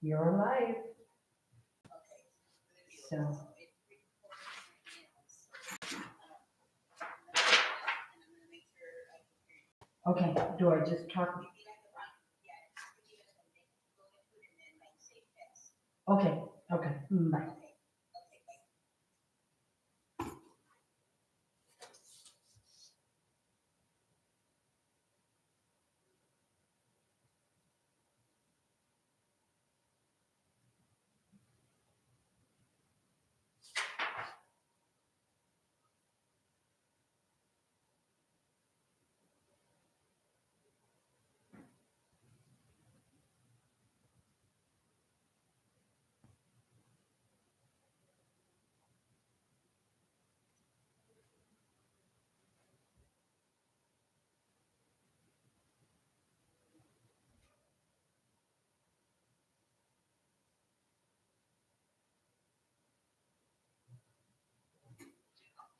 You're alive. So, okay, do I just talk? Okay, okay, bye.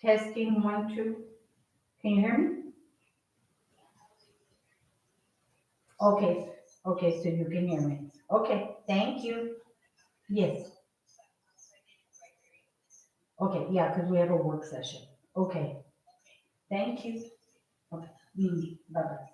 Testing, 1, 2. Can you hear me? Okay, okay, so you can hear me. Okay, thank you. Yes, okay, yeah, because we have a work session. Okay, thank you. Okay, bye-bye.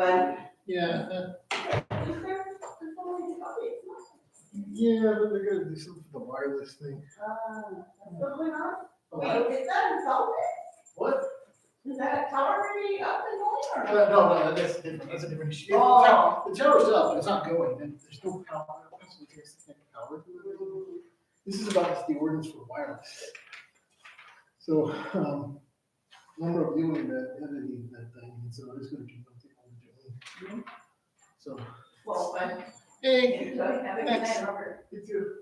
But Yeah, is there only it's not. yeah, but they're gonna do something for the wireless thing. What's going on? What? Wait, is that insulted? What? Is that a tower already up and going or? No, that's different, that's a different issue. Oh. The tower's up, but it's not going, and there's no power, so it takes to connect power to it. This is about the ordinance for wireless. So, number of doing that, editing that thing, and so it's gonna keep on doing. So, Well, but. hey, Enjoy, have a good thanks. night, Robert. You too.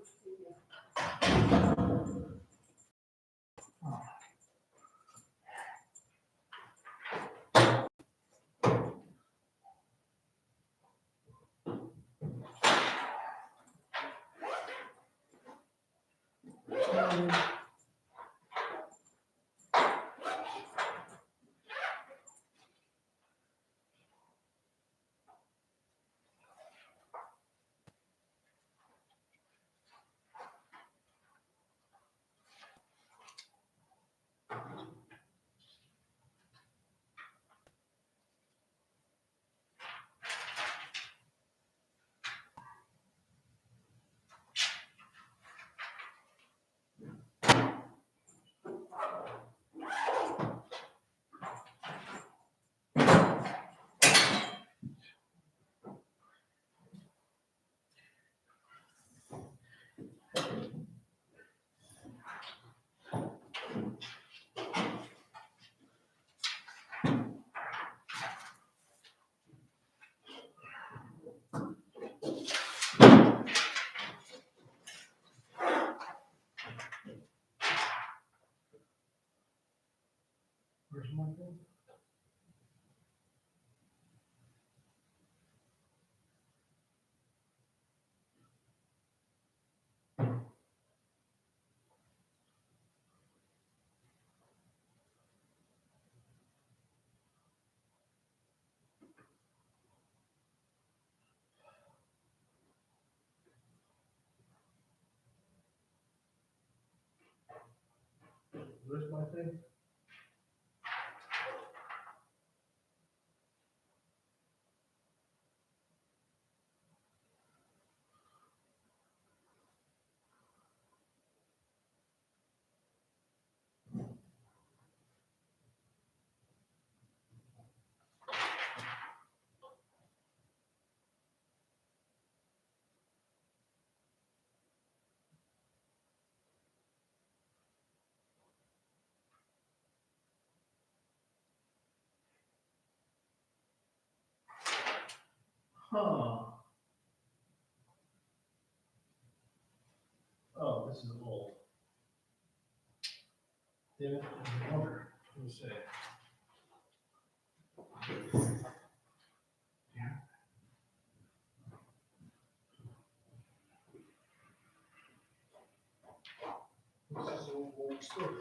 Where's my thing? Where's my thing? Huh. Oh, this is old. Damn it, I wonder. Let me see. Yeah. This is old story.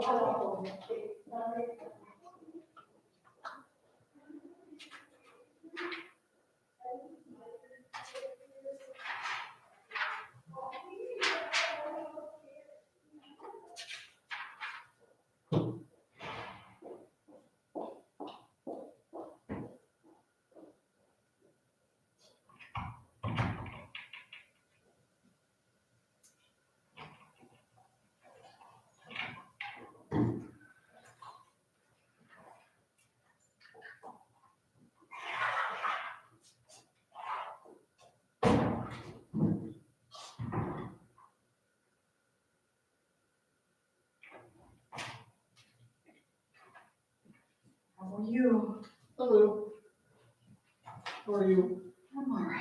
How are you? Hello. How are you? I'm all right.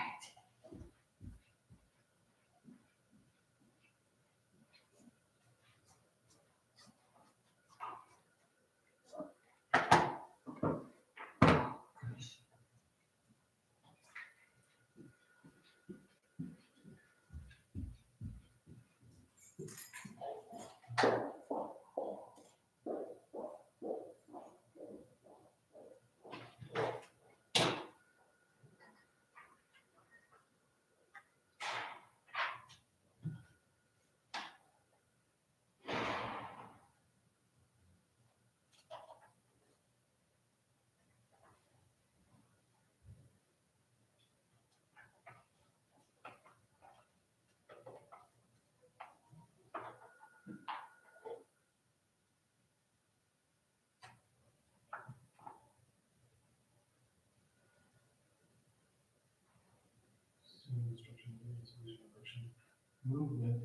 Movement,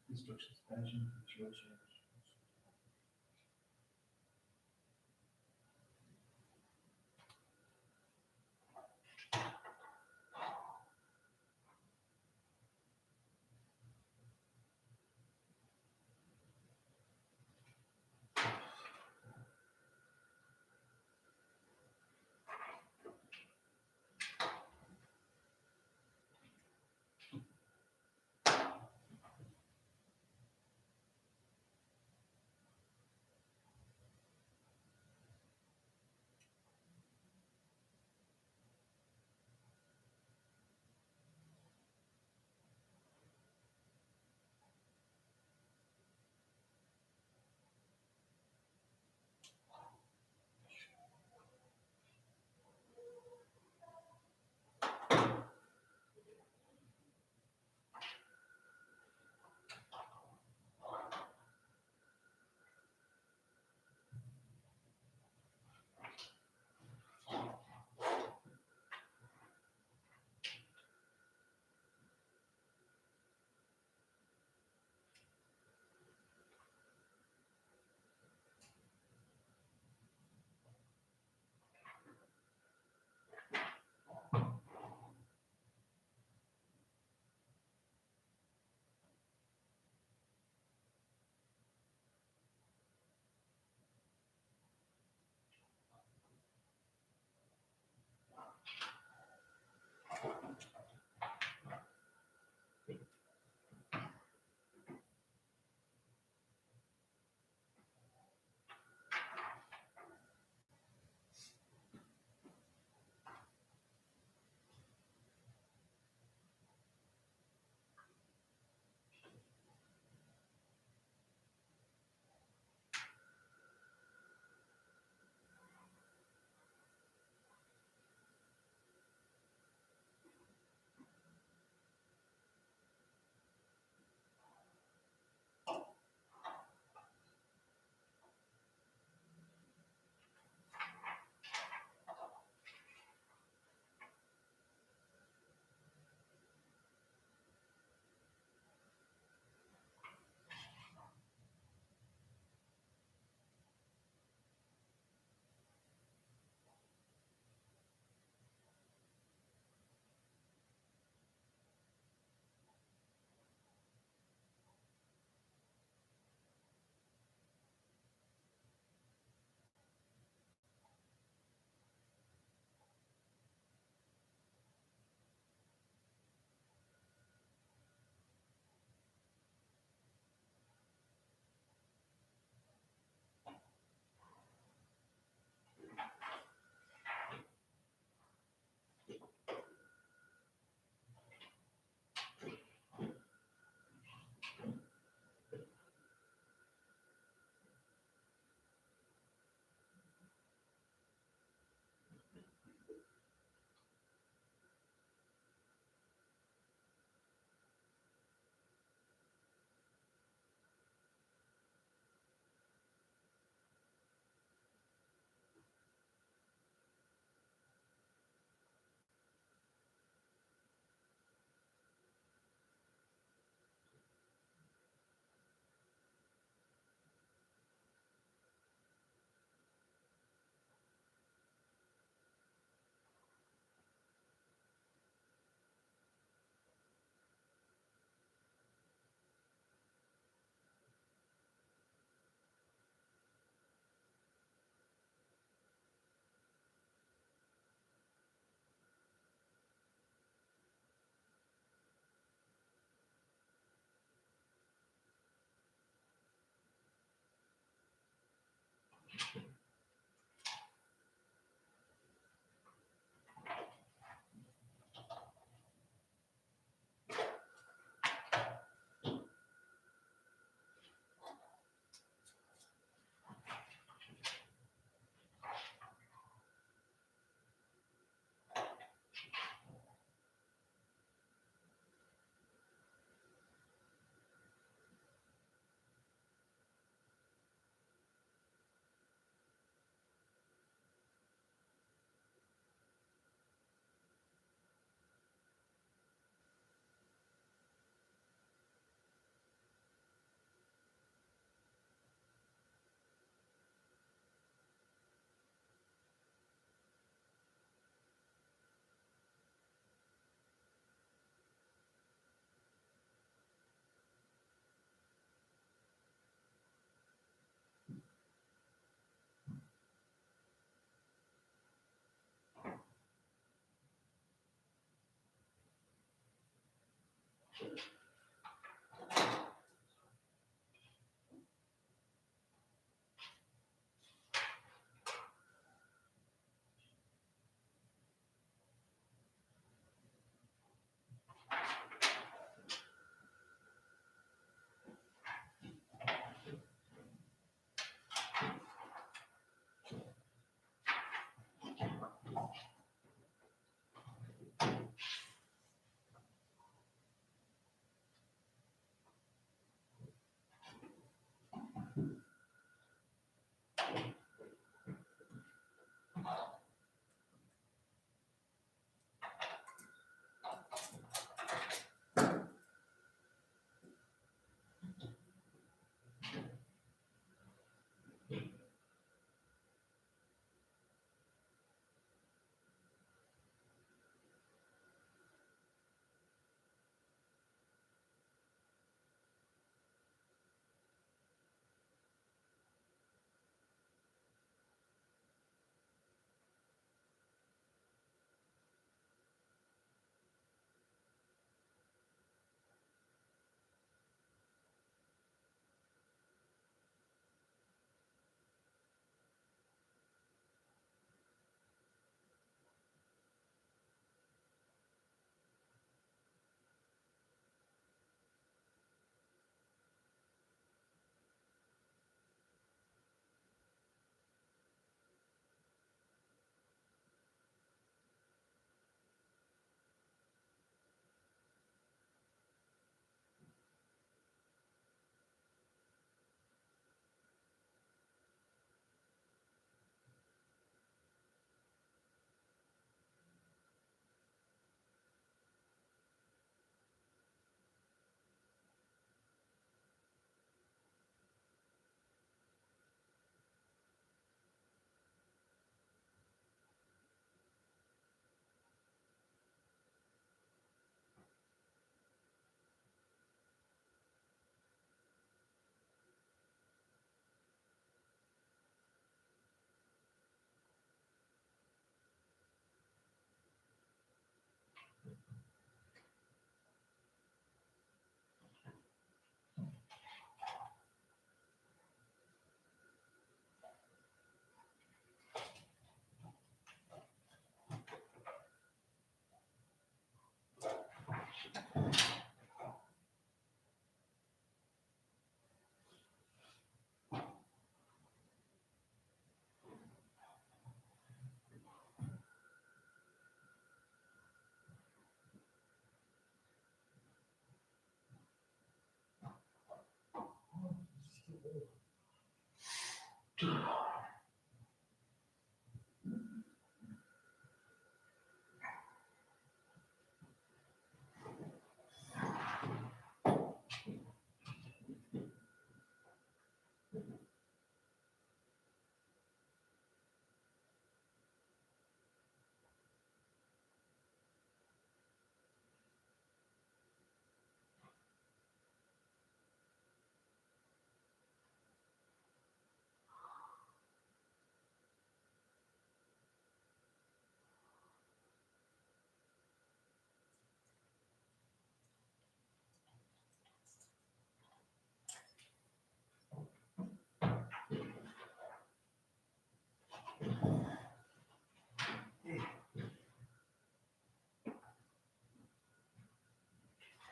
instruction expansion, control change.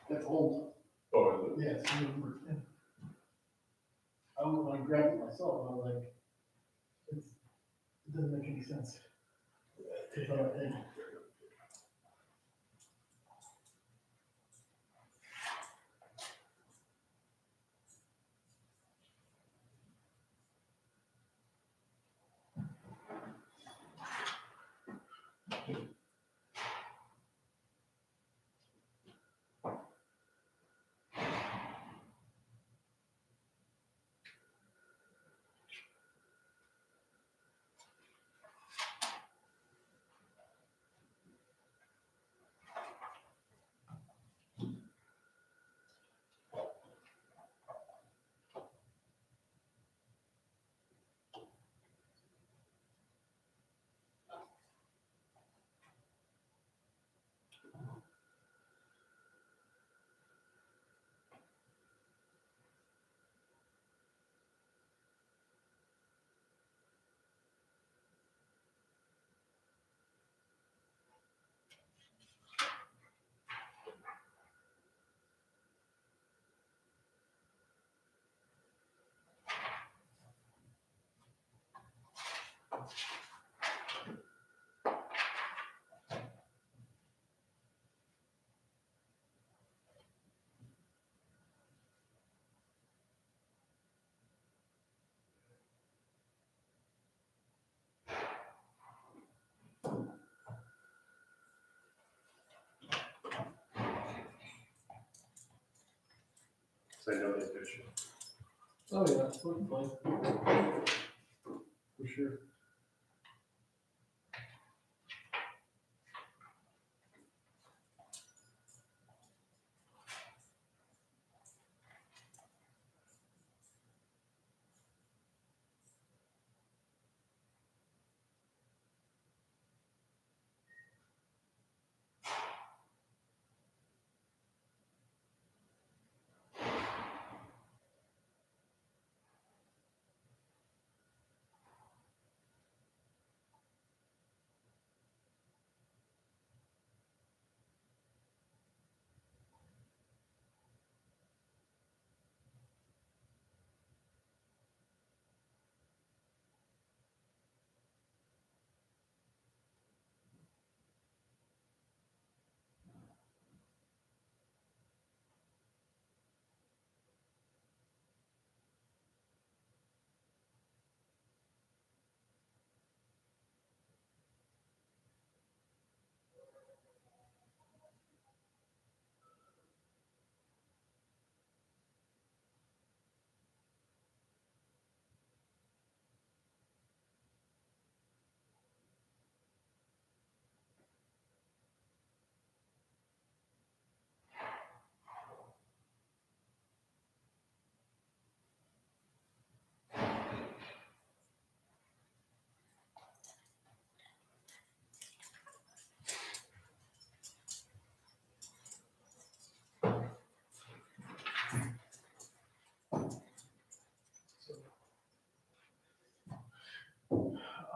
That's old. Oh, is it? Yes, I remember. When I grabbed it myself, I was like, it doesn't make any sense. Take that thing. So I know this picture. Oh, yeah, it's looking fine. For sure.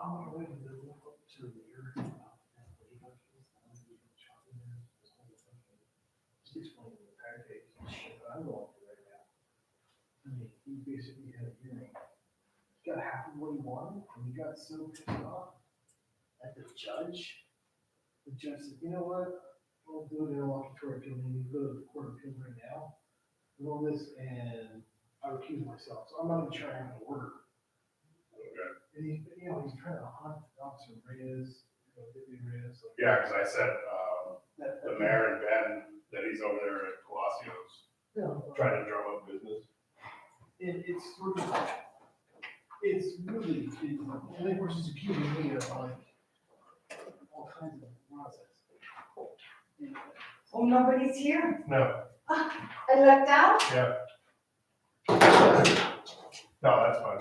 I'm ready to look up to the rear. Just explain the entire case, shit that I'm going through right now. I mean, he basically had a hearing. He got half of what he wanted, and he got so pissed off at the judge. The judge said, you know what, we'll do an interlocutory appeal, and you go to the court of appeal right now. And all this, and I recuse myself, so I'm not even sure I have an order. Okay. And he, he's trying to hunt Officer Reyes, Deputy Reyes. Like, Yeah, because I said, that- the mayor and Ben, that he's over there at Palacios, Yeah, trying to drum up business. it's sort of, it's really, and of course, he's accusing me of like all kinds of nonsense. And, Oh, nobody's here. No, I looked out. yeah. No, that's fine.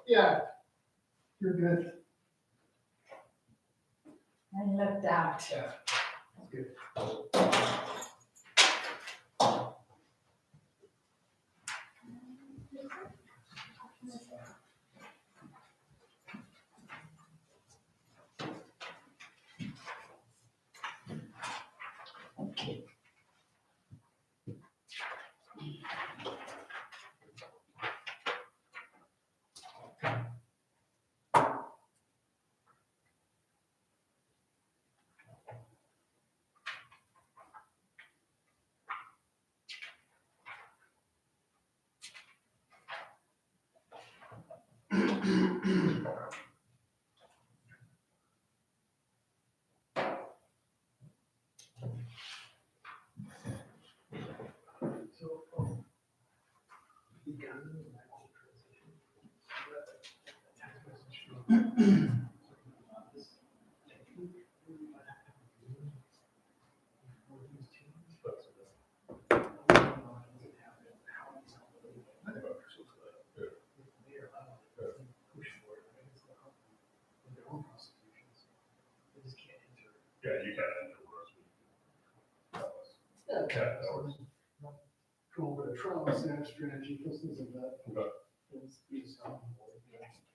Yeah, you're good. I looked out. Yeah, that's good. So, because of my whole transition, the text message from this technique, really might have to be used for these teams. I don't know how it happened, how it's happening. I think I'm so glad. If they're allowed to push for it, I think it's gonna help them with their own prosecutions. They just can't enter. Yeah, you can enter Rose. Yeah. Yeah, that works. Go over the trauma center strategy, those things like that. Okay. It's, yeah.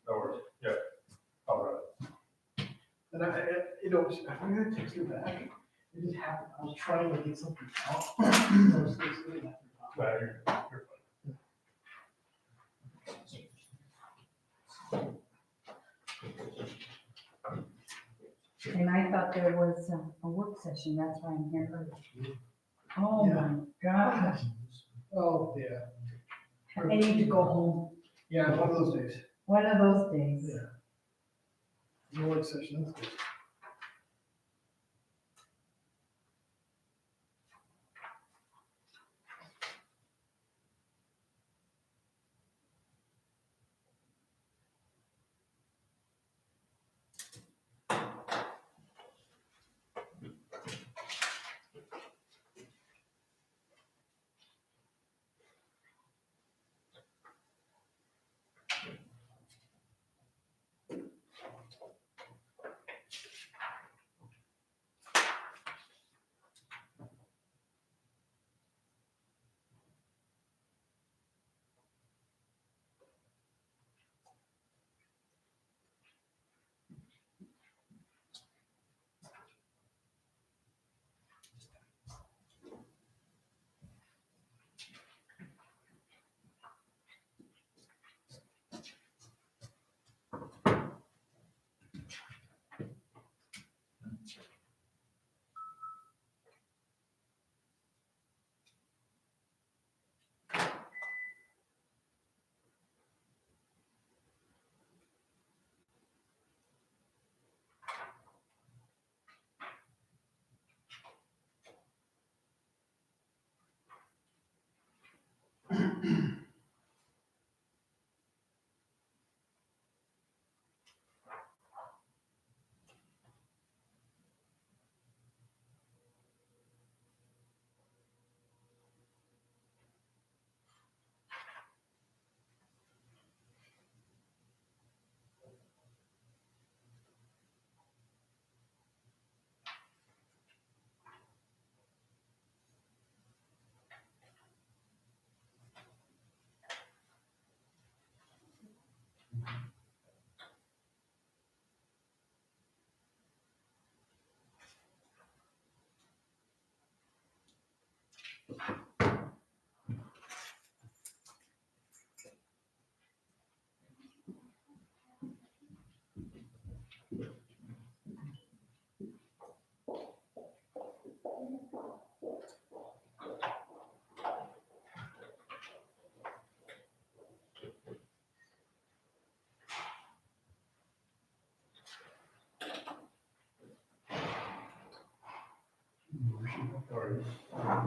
That works, yeah. All right. And you know, I forgot to text her back. It just happened. I was trying to get something out. So it's really not. No, you're fine. And I thought there was a work session, that's why I'm here early. Oh my gosh, Oh, yeah. I need to go home, Yeah, one of those days. one of those days. Yeah. No work session, that's good. Or, I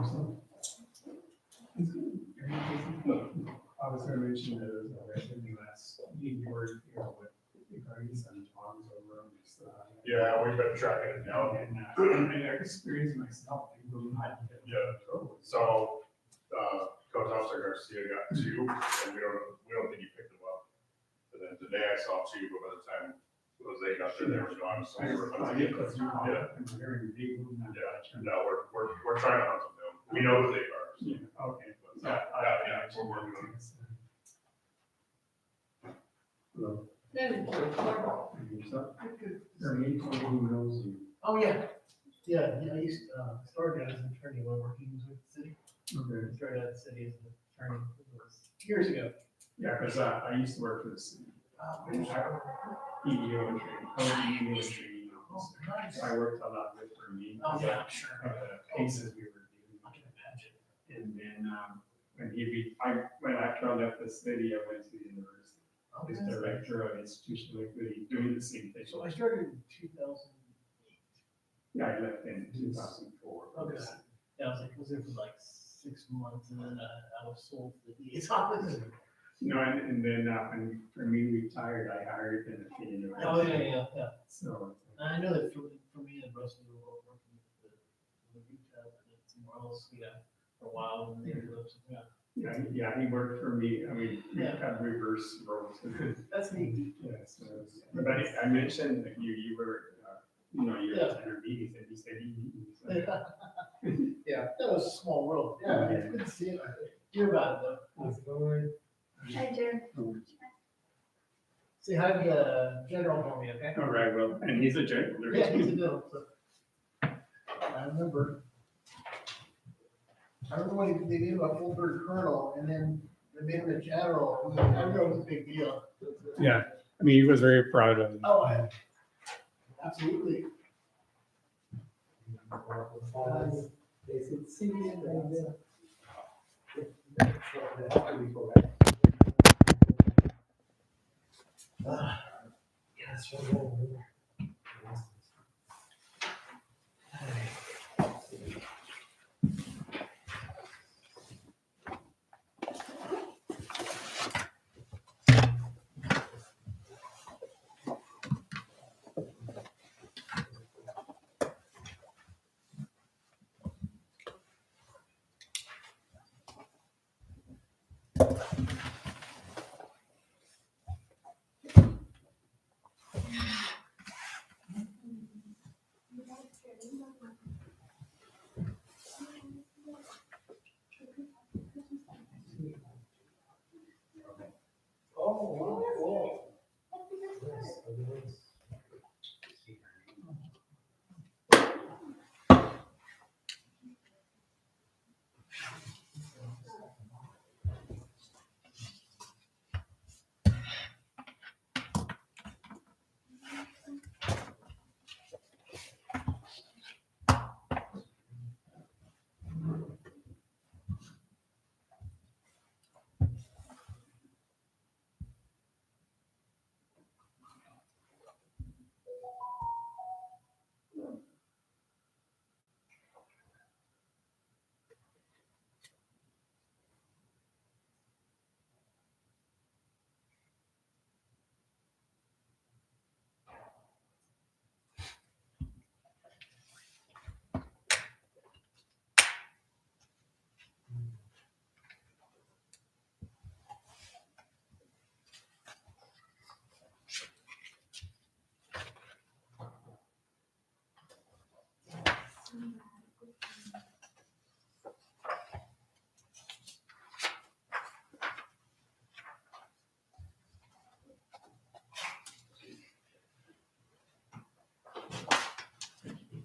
was gonna mention that it was in the last meeting where, you know, with regarding some tongs over on this. yeah, we've been tracking it down. And I experienced myself, they will not get. Yeah. So, Coach Officer Garcia got two, and we don't think he picked them up. And then today I saw two, but by the time it was they got there, they were gone, so we were. Yeah. I'm very big on that. Yeah, no, we're trying to hunt them down. We know who they are. So. Yeah, okay. Yeah, we're working on it. Hello. Then, Who knows you? Oh, yeah. Yeah, I used, started as an attorney when working with the city. Okay. Started at the city as an attorney, it was years ago. Yeah, because I used to work for the city. EDO and training, I was EDO and training officer. So I worked a lot with for me. Oh, yeah, I'm sure. Cases we were doing. I can imagine. And then, when after I left the city, I went to the university. I was director of institutional equity, doing the same thing. So I started in 2008. Yeah, I left in 2004. Okay. Yeah, I was there for like 6 months and then I was sold to the DA's office. No, and then, when we retired, I hired an opinion. Oh, yeah. So, I know that for me and Rusty were both working with the retail and somewhere else, for a while when they were, yeah, he worked for me. I mean, we Yeah. got reverse roles. That's neat. Yeah, so, but I mentioned that you were, you know, you were Yeah. at our meetings, and he said he. Yeah, that was a small world. Yeah, it's good to see it. Hear about it though. How's it going? Hi, Jared. Say hi to the general for me, okay? All right, well, and he's a general. Yeah, he's a general, so. I remember when they gave him a full bird colonel and then they made him a general. I remember it was a big deal. Yeah, I mean, he was very proud of it. Oh, absolutely.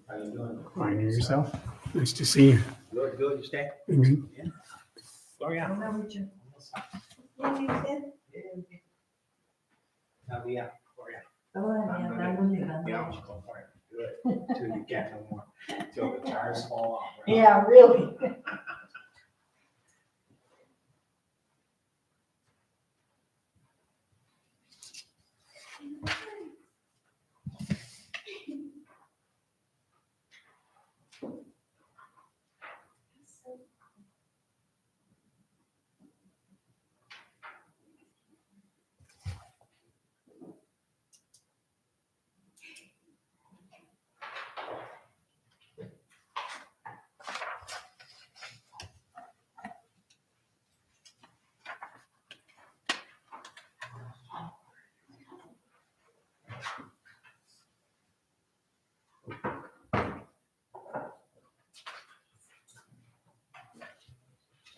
How you doing? Fine, yourself? Nice to see you. Good, good, you stay? Mhm. Gloria. Remember you. I'll be out, Gloria. Todavía estamos llegando. Yeah, she's going for it. Good, till you get no more, till the tires fall off. right? Yeah, really.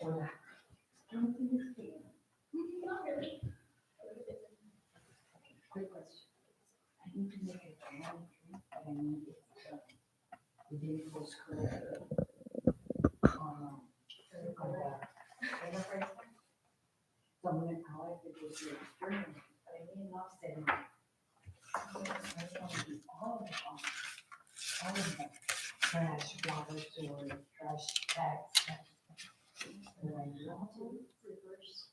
or that. Don't think it's big. Not really. Quick question. I need to make a family trip, but I need it, the vehicles correct. On the enterprise. So I'm gonna call it, it was your experience, but I need an offsetting. I want to do all of them, trash, water, sewer, trash, tax. And I do all of it. Reverse.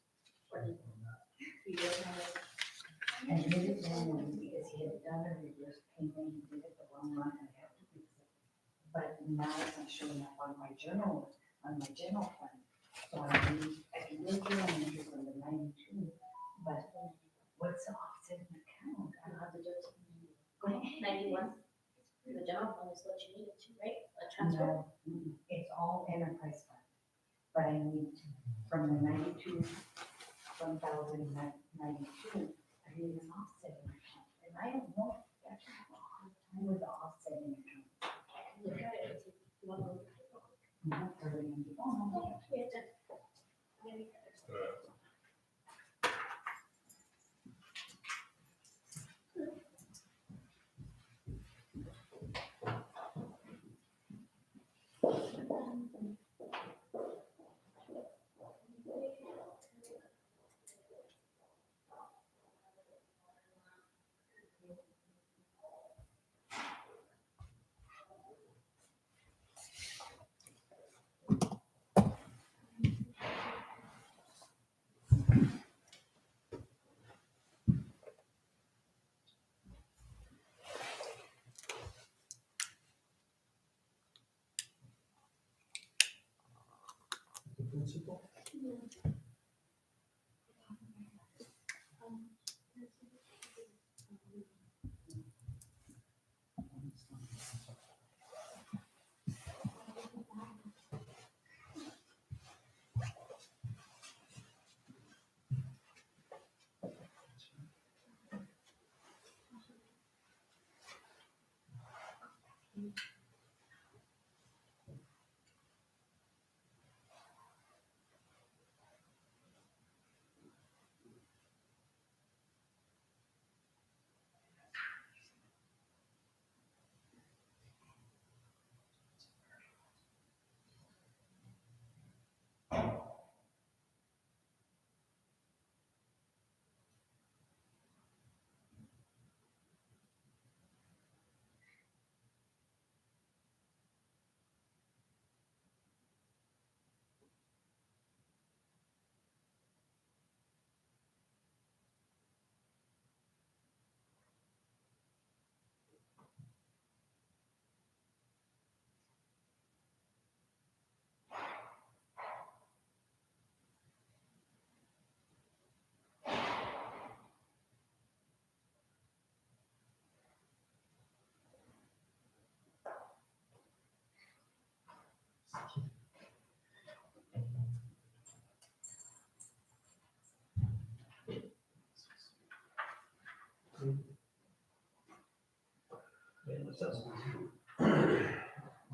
And he did it manually because he had done a reverse payment, he did it the wrong month, and I had to fix it. But now it's not showing up on my journal fund. So I can do journal entry from the 92, but what's the offsetting account? I don't have to do it. Go ahead. 91. The general fund is what you need it to, right? A transfer. No, it's all enterprise fund. But I need from the 92, 1,092, I need an offsetting account. And I don't know, that's a hard time with the offsetting account. Look at it. You want to look at it? Not really on the phone. Oh, we have to- The principal?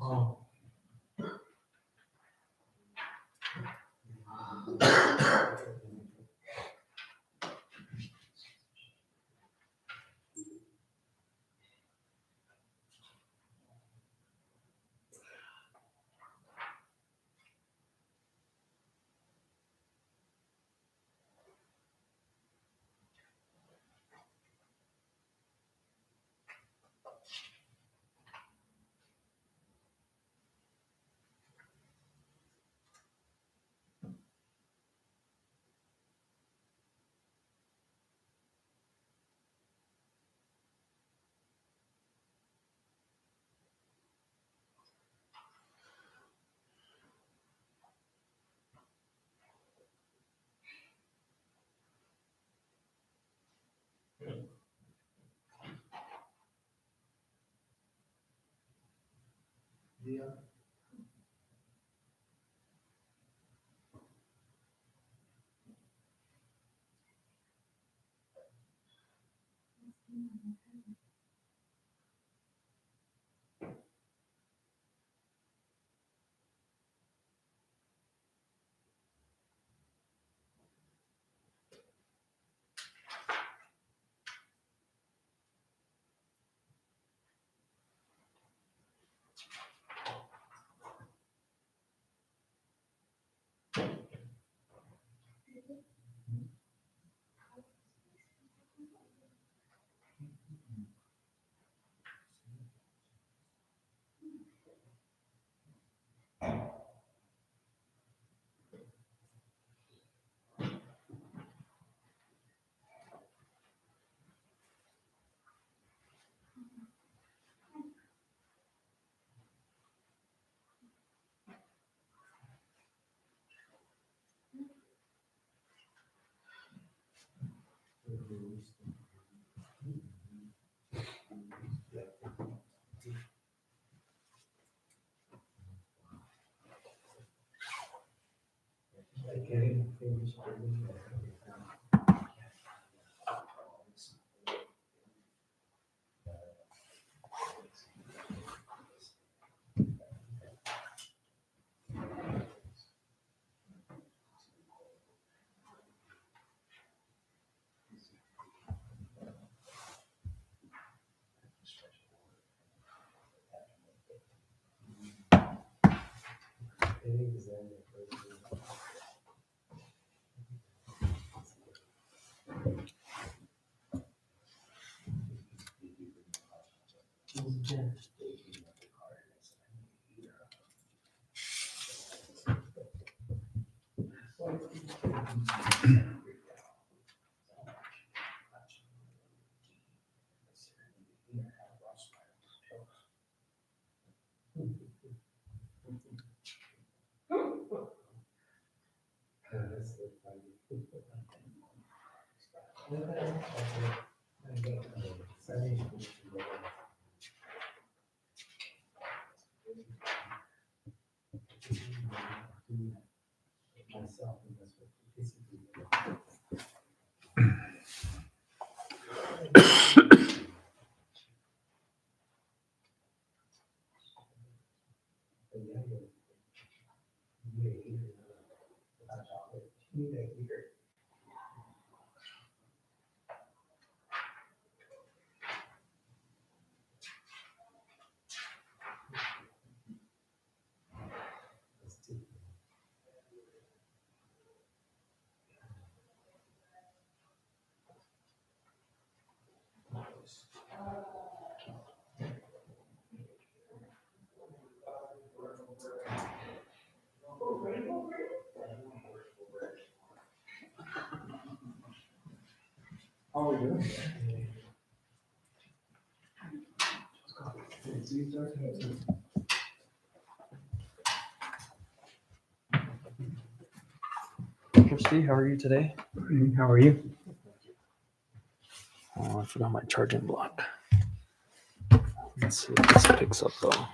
Oh. Yeah. How are we doing? Christy, how are you today? How are you? Oh, I forgot my charging block. Let's see if this picks up though.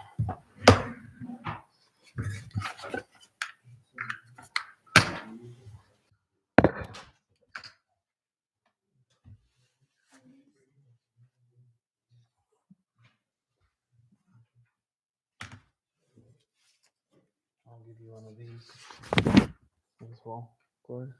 I'll give you one of these as well, Gord.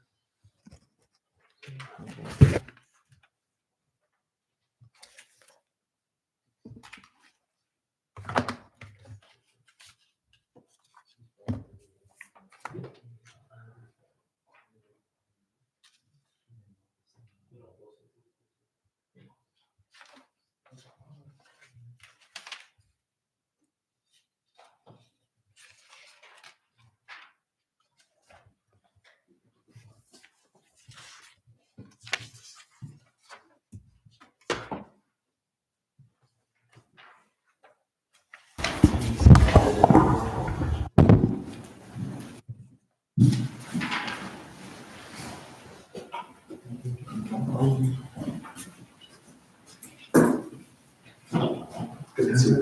Good to see you.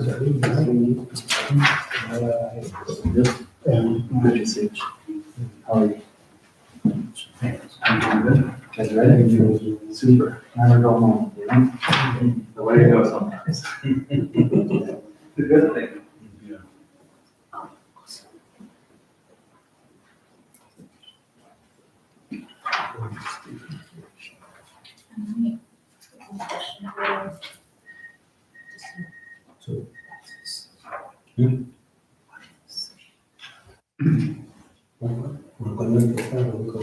Good to see you. How are you? I'm good. Guys ready? Super. Never go home, you know? The way it goes sometimes. The good thing. Cuando empezaron como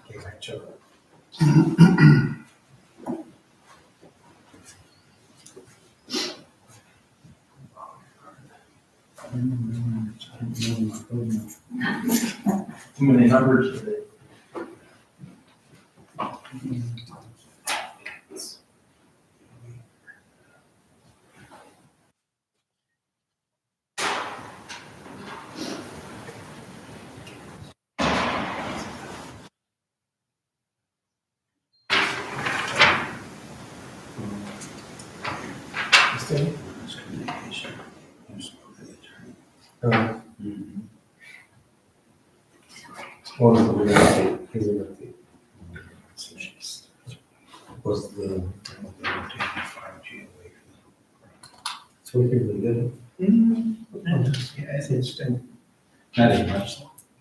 qué gacho. Too many numbers today. Was the so we can really good. Yeah, it's interesting. Not as much.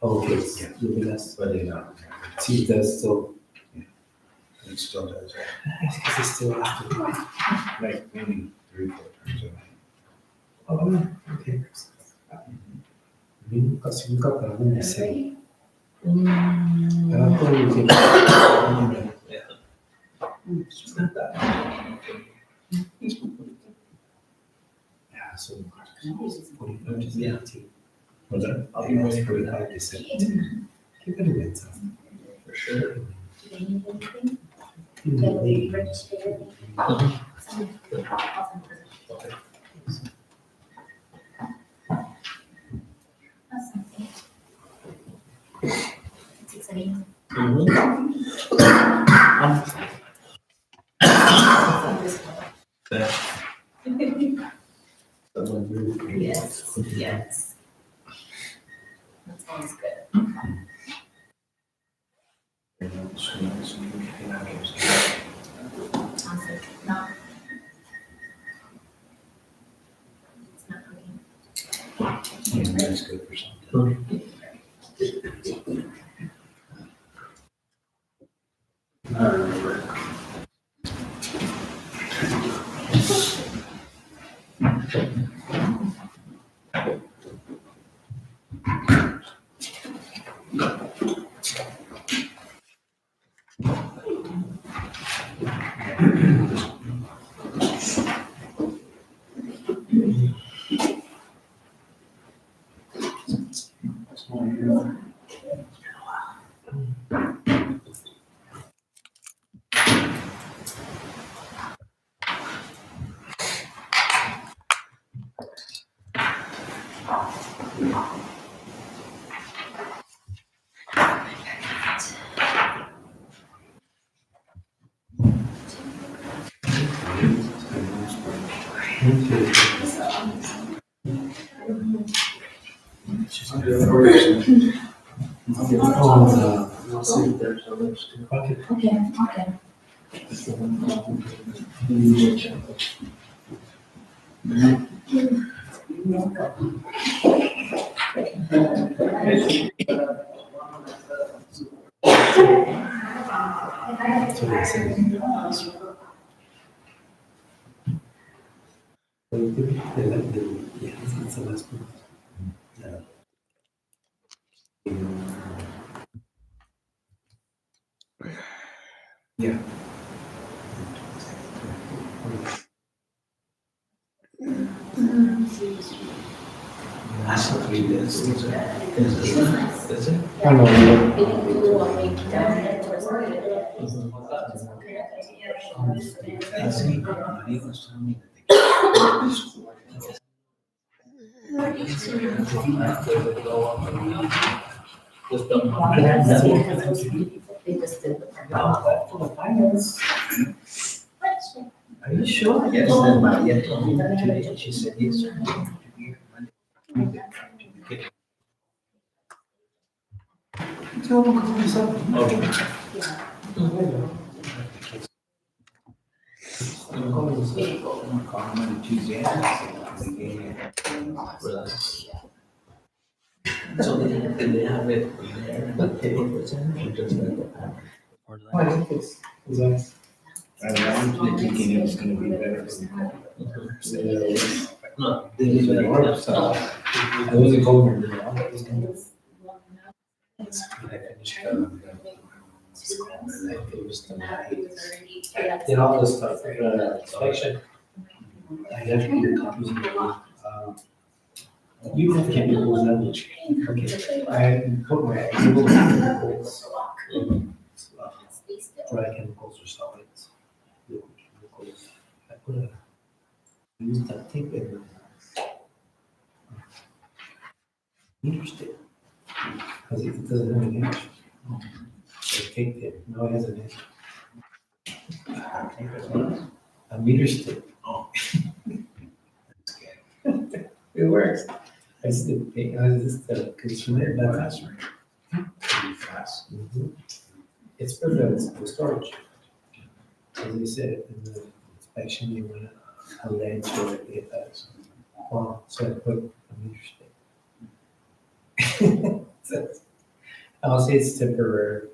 Oh, okay, it's really less, but it see, it does still. It still does. Because it still has to like maybe 3-4 times a night. Oh, okay. Kasi nunca para mí es serio. Todo el tiempo. It's not that. Yeah, so 45 to 70. Was that? I'll be ready for 45 to 70. Keep it in some. For sure. Do they need anything? Can we register anything? Awesome. Awesome. It's exciting. Yes, yes. That's always good. Awesome. No. It's not cooking. Yeah, that's good for something. I remember. Okay. So they say. They like the, yeah, it's the last one. Yeah. That's what we did. Is it? I know. I see. He was telling me They just did the. Are you sure? Yes, then Maria told me today, she said, yes, sir. Tell them to do something. Tuesday. So they have it there, but they put it in, or just like that? Or do Oh, I they- think it's nice. I'm honestly thinking it was gonna be better. No, they leave it on, so I wasn't going to the office. I finished, I finished the did all this stuff, inspection. I have to get copies of it. You have chemicals, that okay, I put my chemicals, dry chemicals or solids. Liquid chemicals. I put a, I used that tape in. Interesting. Because it doesn't have an edge. So I taped it, now it has an edge. A meter stick. Oh. It works. I just didn't pay, I was just, cause from there, that's Pretty fast. it's for the storage. As you said, in the inspection, you want a lens for it to get that. Well, so I put a meter stick. So, I'll say it's temporary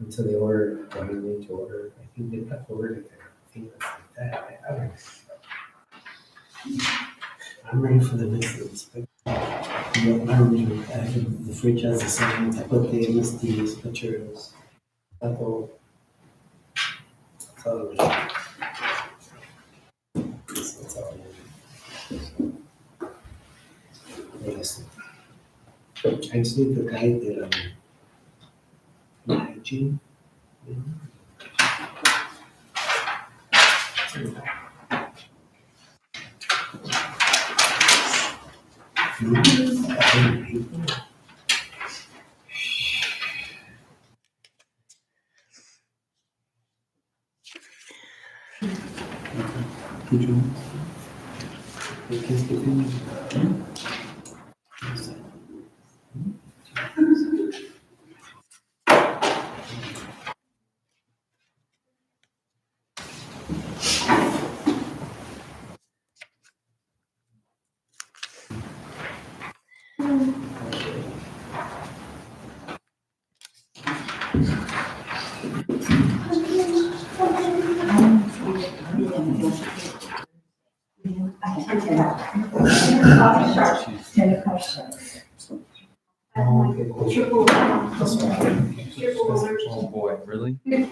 until they order what they need to order. I think they have to order it. I think that's like that. I don't know. I'm ready for the next inspection. The fridge has the signs, I put the MSDs, pictures, that's all. That's all. That's all. Yes. I just need to guide the hygiene. Oh boy, really? Is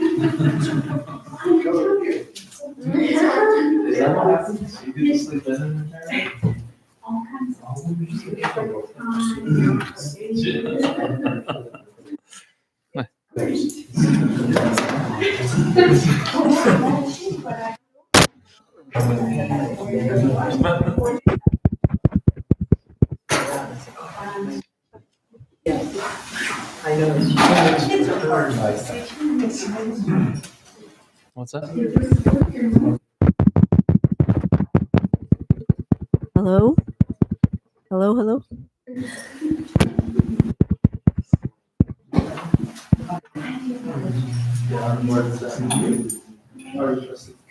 that what happens? You get to sleep in there? What's that? Hello? Hello, hello?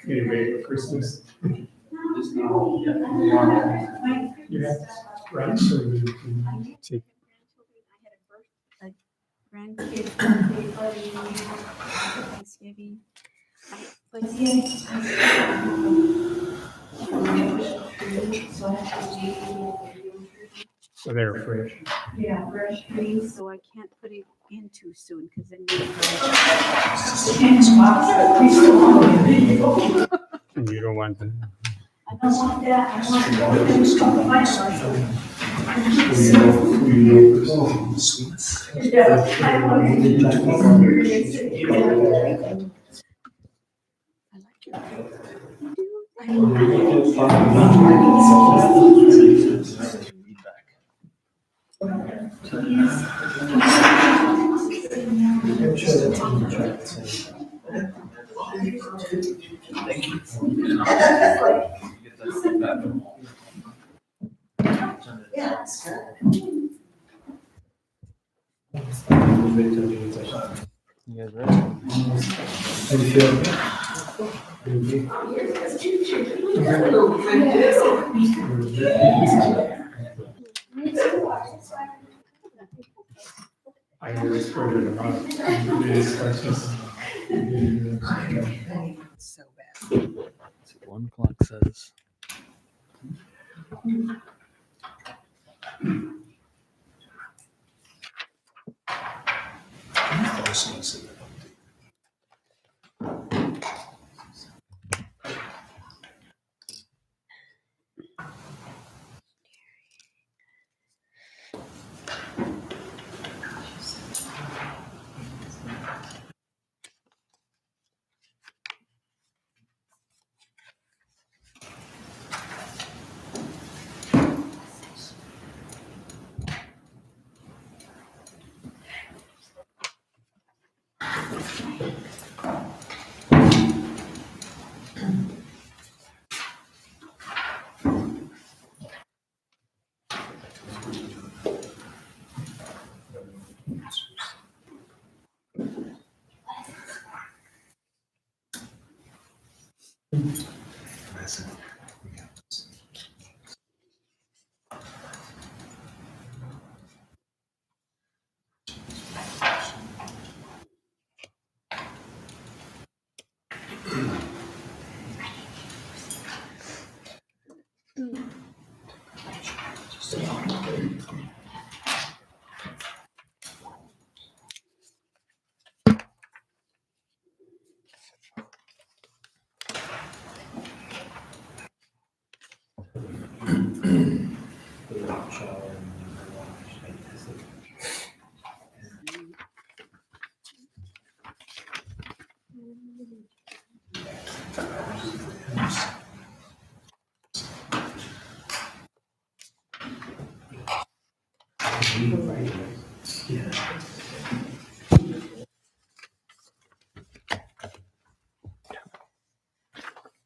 Anyway, for Christmas, you have rice or you can take. Grandkids birthday party, Thanksgiving. So they're fresh. Yeah, fresh trees, so I can't put it in too soon, because then And you don't want them. I don't want that, I want them to come by I'm sure that's on the track. Thank you. You guys ready? How do you feel? I hear it's further than mine. It is precious. So bad. 1 o'clock says.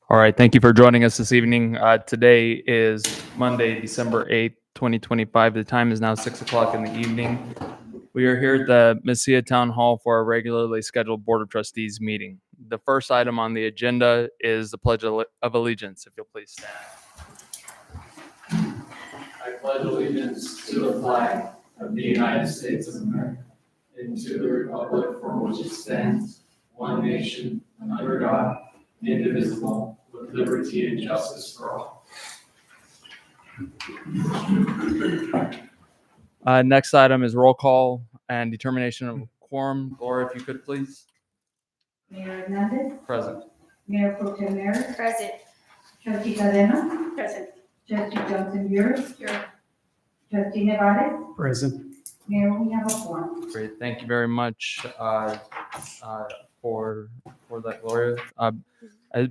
All right, thank you for joining us this evening. Today is Monday, December 8th, 2025. The time is now 6 o'clock in the evening. We are here at the Mesilla Town Hall for our regularly scheduled Board of Trustees meeting. The first item on the agenda is the Pledge of Allegiance. If you'll please stand. I pledge allegiance to the flag of the United States of America and to the republic for which it stands, one nation, under God, indivisible, with liberty and justice for all. Next item is roll call and determination of quorum. Laura, if you could please. Mayor Hernandez, Present. Mayor Pro Tem Mayor, Present. Trustee Cadena, Present. Trustee Johnson Burek, Trustee Nevares, Present. Mayor, we have a quorum. Great. Thank you very much for that, Gloria.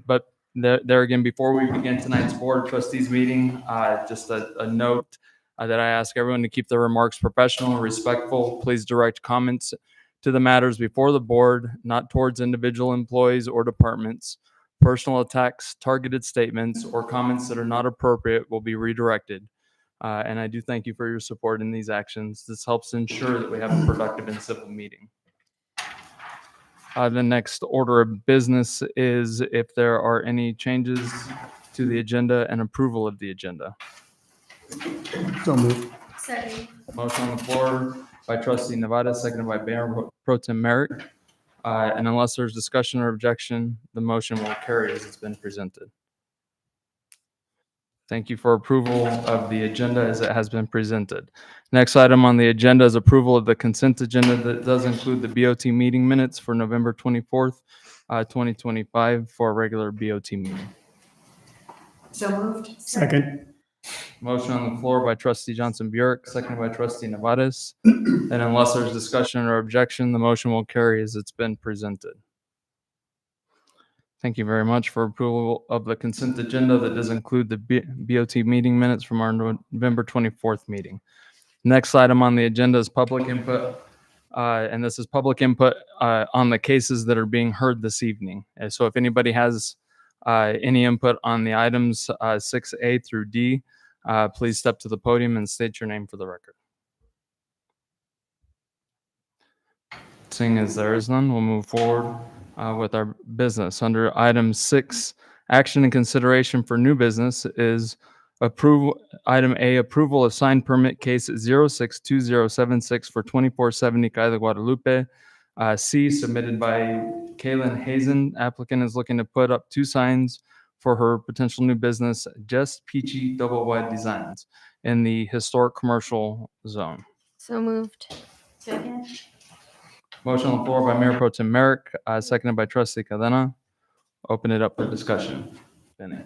But there again, before we begin tonight's Board of Trustees meeting, just a note that I ask everyone to keep their remarks professional and respectful. Please direct comments to the matters before the board, not towards individual employees or departments. Personal attacks, targeted statements, or comments that are not appropriate will be redirected. And I do thank you for your support in these actions. This helps ensure that we have a productive and civil meeting. The next order of business is if there are any changes to the agenda and approval of the agenda. So moved. Second. Motion on the floor by Trustee Nevada, seconded by Mayor Pro Tem Merrick. And unless there's discussion or objection, the motion will carry as it's been presented. Thank you for approval of the agenda as it has been presented. Next item on the agenda is approval of the consent agenda that does include the BOT meeting minutes for November 24th, 2025 for a regular BOT meeting. So moved. Second. Motion on the floor by Trustee Johnson Burek, seconded by Trustee Nevares. And unless there's discussion or objection, the motion will carry as it's been presented. Thank you very much for approval of the consent agenda that does include the BOT meeting minutes from our November 24th meeting. Next item on the agenda is public input. And this is public input on the cases that are being heard this evening. And so if anybody has any input on the items 6A through D, please step to the podium and state your name for the record. Seeing as there is none, we'll move forward with our business. Under item 6, action and consideration for new business is Item A, approval of signed permit case 062076 for 2470 Calle de Guadalupe. C, submitted by Kaylin Hazen. Applicant is looking to put up 2 signs for her potential new business, Just Peachy Double Wide Designs, in the historic commercial zone. So moved. Second? Motion on the floor by Mayor Pro Tem Merrick, seconded by Trustee Cadena. Open it up for discussion. Benny.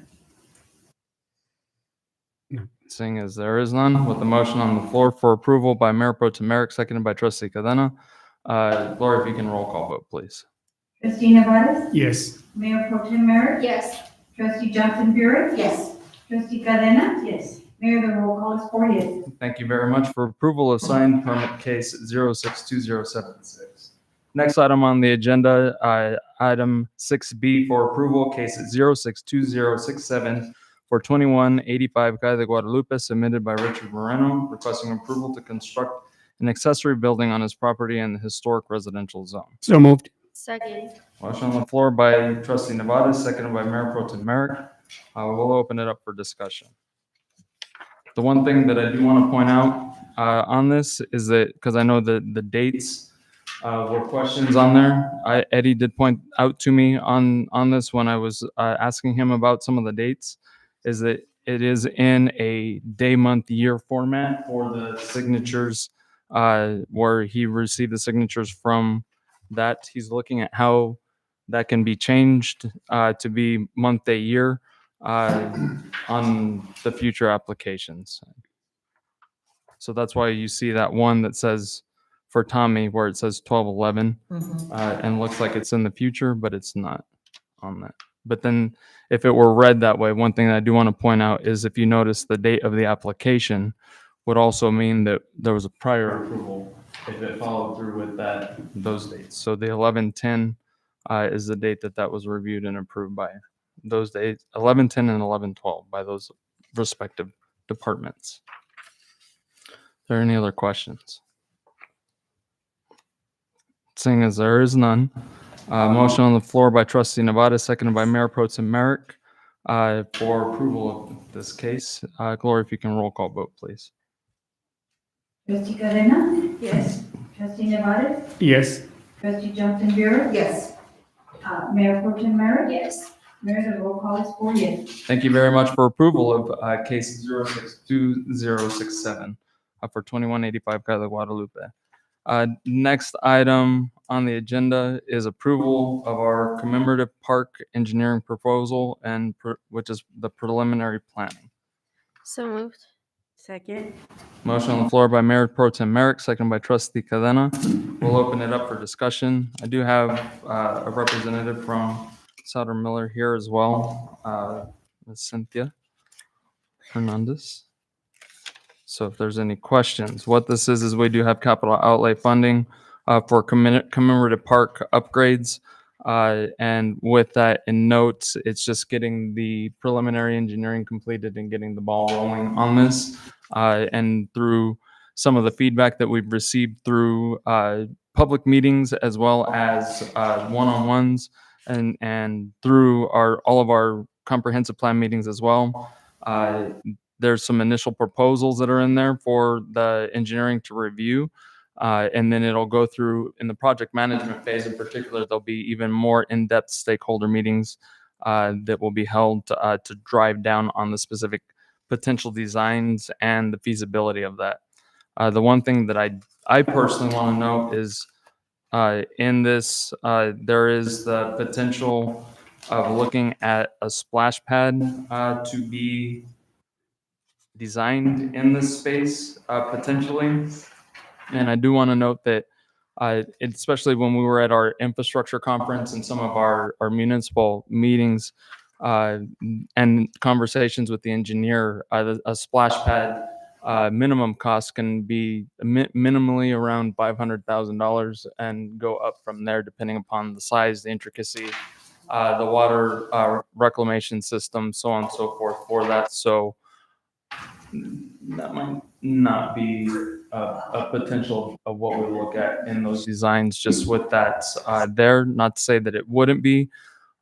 Seeing as there is none, with the motion on the floor for approval by Mayor Pro Tem Merrick, seconded by Trustee Cadena. Laura, if you can roll call vote, please. Trustee Nevadas. Yes. Mayor Pro Tem Merrick. Yes. Trustee Johnson Burek. Yes. Trustee Cadena. Yes. Mayor, the roll call is 4 yes. Thank you very much for approval of signed permit case 062076. Next item on the agenda, item 6B for approval, case 062067 for 2185 Calle de Guadalupe, submitted by Richard Moreno, requesting approval to construct an accessory building on his property in the historic residential zone. So moved. Second. Motion on the floor by Trustee Nevada, seconded by Mayor Pro Tem Merrick. We'll open it up for discussion. The one thing that I do want to point out on this is that, because I know that the dates were questions on there. Eddie did point out to me on this when I was asking him about some of the dates, is that it is in a day, month, year format for the signatures, where he received the signatures from that. He's looking at how that can be changed to be month, day, year on the future applications. So that's why you see that one that says for Tommy where it says 12/11 and looks like it's in the future, but it's not on that. But then if it were read that way, one thing that I do want to point out is if you notice the date of the application would also mean that there was a prior approval if it followed through with those dates. So the 11/10 is the date that was reviewed and approved by those dates, 11/10 and 11/12 by those respective departments. Are there any other questions? Seeing as there is none, motion on the floor by Trustee Nevada, seconded by Mayor Pro Tem Merrick for approval of this case. Gloria, if you can roll call vote, please. Trustee Cadena. Yes. Trustee Nevadas. Yes. Trustee Johnson Burek. Yes. Mayor Pro Tem Merrick. Yes. Mayor, the roll call is 4 yes. Thank you very much for approval of case 062067 for 2185 Calle de Guadalupe. Next item on the agenda is approval of our commemorative park engineering proposal which is the preliminary planning. So moved. Second? Motion on the floor by Mayor Pro Tem Merrick, second by Trustee Cadena. We'll open it up for discussion. I do have a representative from Sauter Miller here as well, Ms. Cynthia Hernandez. So if there's any questions, what this is we do have capital outlay funding for commemorative park upgrades. And with that in notes, it's just getting the preliminary engineering completed and getting the ball rolling on this. And through some of the feedback that we've received through public meetings as well as one-on-ones and through all of our comprehensive plan meetings as well. There's some initial proposals that are in there for the engineering to review. And then it'll go through in the project management phase in particular, there'll be even more in-depth stakeholder meetings that will be held to drive down on the specific potential designs and the feasibility of that. The one thing that I personally want to note is in this, there is the potential of looking at a splash pad to be designed in this space potentially. And I do want to note that especially when we were at our infrastructure conference and some of our municipal meetings and conversations with the engineer, a splash pad minimum cost can be minimally around $500,000 and go up from there depending upon the size, the intricacy, the water reclamation system, so on and so forth for that. So that might not be a potential of what we look at in those designs just with that there. Not to say that it wouldn't be,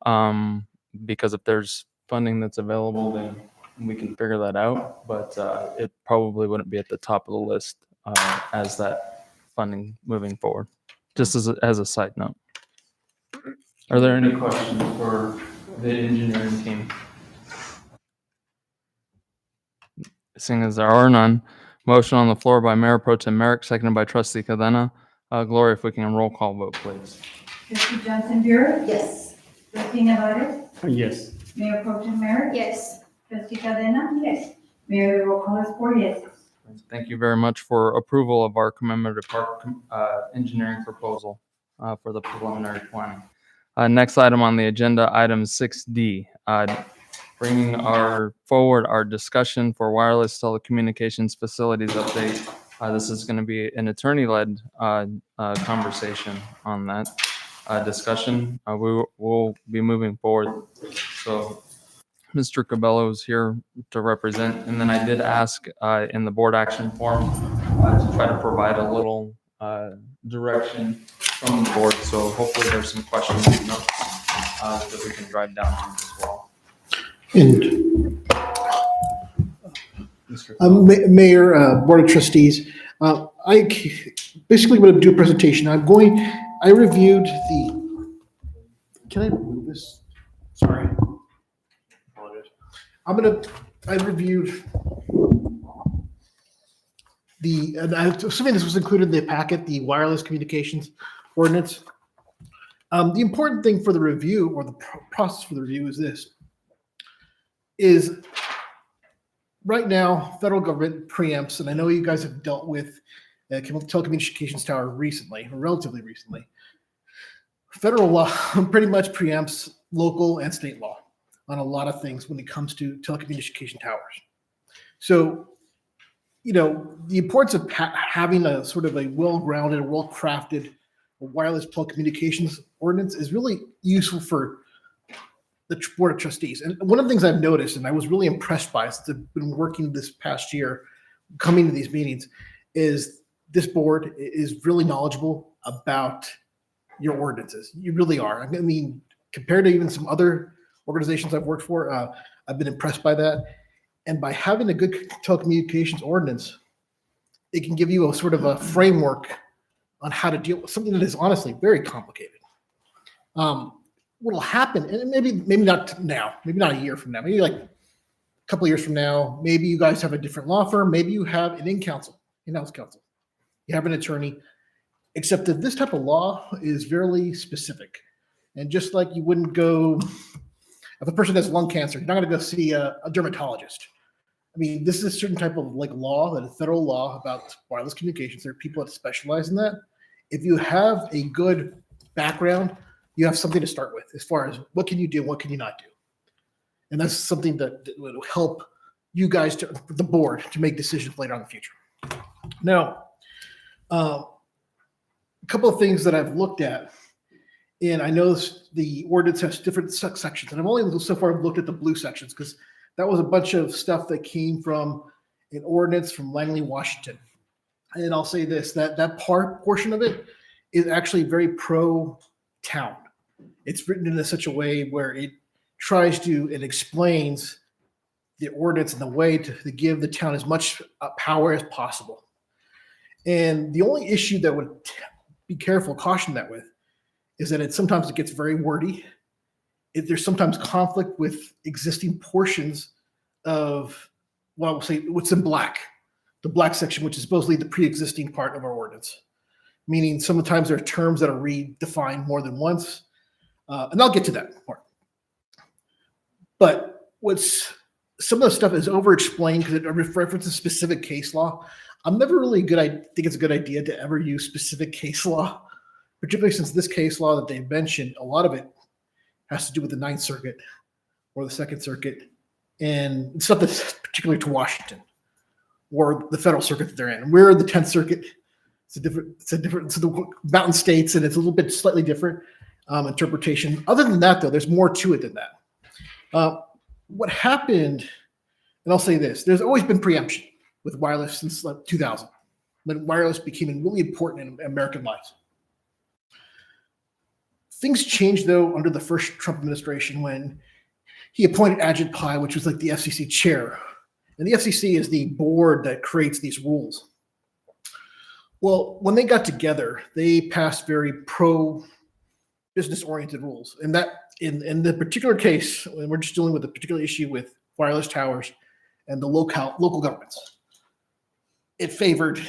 because if there's funding that's available, then we can figure that out, but it probably wouldn't be at the top of the list as that funding moving forward. Just as a side note. Are there any questions for the engineering team? Seeing as there are none, motion on the floor by Mayor Pro Tem Merrick, seconded by Trustee Cadena. Gloria, if we can roll call vote, please. Trustee Johnson Burr. Yes. Trustee Nevares. Yes. Mayor Pro Tem Merrick. Yes. Trustee Cadena. Yes. Mayor, the roll call is 4 yeses. Thank you very much for approval of our commemorative park engineering proposal for the preliminary planning. Next item on the agenda, item 6D, bringing forward our discussion for wireless telecommunications facilities update. This is going to be an attorney-led conversation on that discussion. We will be moving forward. So Mr. Cabello is here to represent, and then I did ask in the board action form to try to provide a little direction from the board. So hopefully there's some questions and notes that we can drive down to as well. And Mr. Mayor, Board of Trustees, I basically going to do a presentation. I reviewed can I move this? Sorry. I reviewed and I'm assuming this was included in the packet, the wireless communications ordinance. The important thing for the review, or the process for the review, is right now, federal government preempts, and I know you guys have dealt with telecommunications tower recently, or relatively recently. Federal law pretty much preempts local and state law on a lot of things when it comes to telecommunication towers. So, the importance of having a sort of a well-grounded, well-crafted wireless telecommunications ordinance is really useful for the Board of Trustees. And one of the things I've noticed, and I was really impressed by since I've been working this past year, coming to these meetings, is this board is really knowledgeable about your ordinances. You really are. I mean, compared to even some other organizations I've worked for, I've been impressed by that. And by having a good telecommunications ordinance, it can give you a sort of a framework on how to deal with something that is honestly very complicated. What will happen, and maybe not now, maybe not a year from now, maybe like a couple of years from now, maybe you guys have a different law firm, maybe you have an in-house counsel, you have an attorney, except that this type of law is very specific. And just like you wouldn't go, if a person has lung cancer, you're not going to go see a dermatologist. I mean, this is a certain type of law, that is federal law about wireless communications. There are people that specialize in that. If you have a good background, you have something to start with as far as what can you do, what can you not do. And that's something that will help you guys, the board, to make decisions later on in the future. Now, a couple of things that I've looked at, and I know the ordinance has different sections, and I've only so far looked at the blue sections because that was a bunch of stuff that came from an ordinance from Langley, Washington. And I'll say this, that portion of it is actually very pro-town. It's written in such a way where it tries to and explains the ordinance in the way to give the town as much power as possible. And the only issue that would be careful, caution that with, is that sometimes it gets very wordy. There's sometimes conflict with existing portions of, well, we'll say what's in black, the black section, which is supposedly the pre-existing part of our ordinance. Meaning sometimes there are terms that are redefined more than once. And I'll get to that part. But some of the stuff is over-explained because it references specific case law. I'm never really think it's a good idea to ever use specific case law, particularly since this case law that they mentioned, a lot of it has to do with the Ninth Circuit or the Second Circuit, and stuff that's particular to Washington or the federal circuit that they're in. We're in the 10th Circuit. It's the mountain states, and it's a little bit slightly different interpretation. Other than that, though, there's more to it than that. What happened, and I'll say this, there's always been preemption with wireless since 2000, when wireless became really important in American lives. Things changed, though, under the first Trump administration when he appointed Ajit Pai, which was like the FCC chair. And the FCC is the board that creates these rules. Well, when they got together, they passed very pro-business oriented rules. And that in the particular case, when we're just dealing with a particular issue with wireless towers and the local governments, it favored,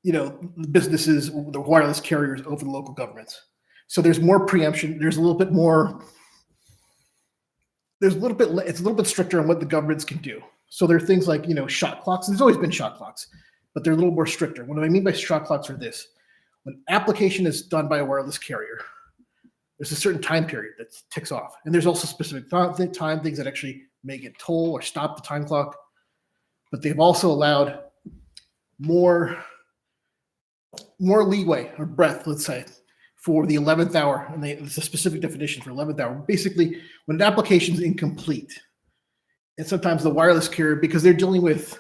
the businesses, the wireless carriers over the local governments. So there's more preemption. There's a little bit more. It's a little bit stricter on what the governments can do. So there are things like, shot clocks. There's always been shot clocks, but they're a little more stricter. What I mean by shot clocks are this: when application is done by a wireless carrier, there's a certain time period that ticks off, and there's also specific time things that actually make it toll or stop the time clock. But they've also allowed more leeway or breadth, let's say, for the 11th hour, and it's a specific definition for 11th hour. Basically, when an application is incomplete, and sometimes the wireless carrier, because they're dealing with,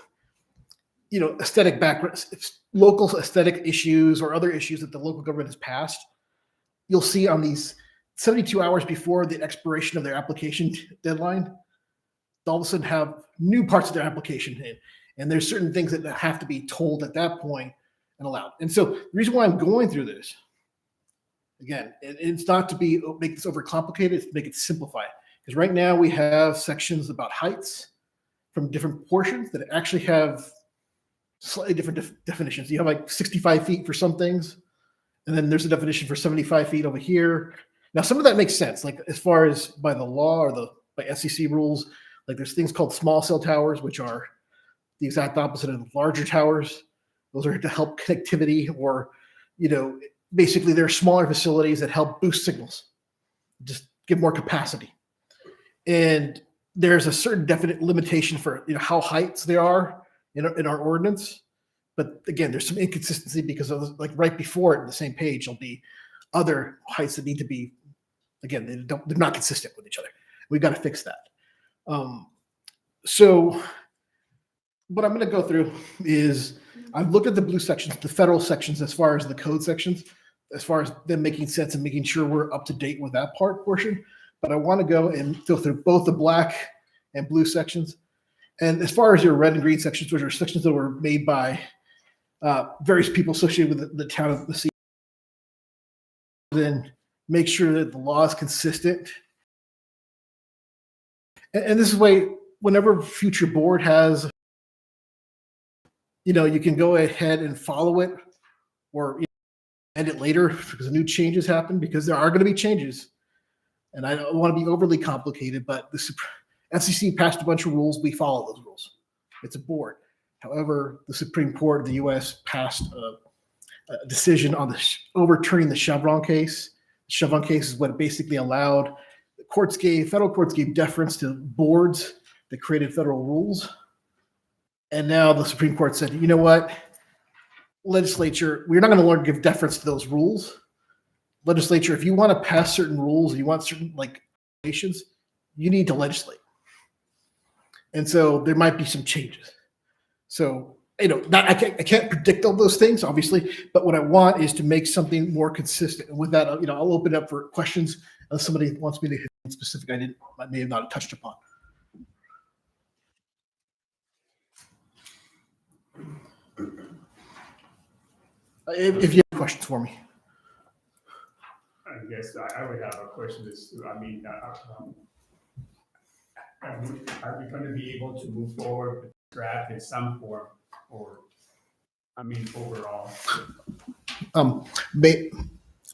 aesthetic background, local aesthetic issues or other issues that the local government has passed, you'll see on these 72 hours before the expiration of their application deadline, all of a sudden have new parts of their application in, and there's certain things that have to be told at that point and allowed. And so the reason why I'm going through this, again, it's not to make this overcomplicated, it's to make it simplified. Because right now we have sections about heights from different portions that actually have slightly different definitions. You have like 65 feet for some things, and then there's a definition for 75 feet over here. Now, some of that makes sense, like as far as by the law or by SEC rules, like there's things called small cell towers, which are the exact opposite of larger towers. Those are to help connectivity, or, basically they're smaller facilities that help boost signals, just give more capacity. And there's a certain definite limitation for how heights they are in our ordinance. But again, there's some inconsistency because of, like, right before it on the same page, there'll be other heights that need to be, again, they're not consistent with each other. We've got to fix that. So what I'm going to go through is I've looked at the blue sections, the federal sections, as far as the code sections, as far as them making sense and making sure we're up to date with that portion. But I want to go and go through both the black and blue sections. And as far as your red and green sections, which are sections that were made by various people associated with the town of the city, then make sure that the law is consistent. And this is why whenever future board has, you can go ahead and follow it, or end it later because new changes happen, because there are going to be changes. And I don't want to be overly complicated, but the FCC passed a bunch of rules. We follow those rules. It's a board. However, the Supreme Court of the U.S. passed a decision on overturning the Chevron case. The Chevron case is what basically allowed federal courts gave deference to boards that created federal rules. And now the Supreme Court said, you know what, legislature, we're not going to learn to give deference to those rules. Legislature, if you want to pass certain rules, you want certain regulations, you need to legislate. And so there might be some changes. So, I can't predict all those things, obviously, but what I want is to make something more consistent. And with that, I'll open up for questions unless somebody wants me to hit something specific I may have not touched upon. If you have questions for me. I guess I would have a question. Are we going to be able to move forward with the draft in some form, or, overall?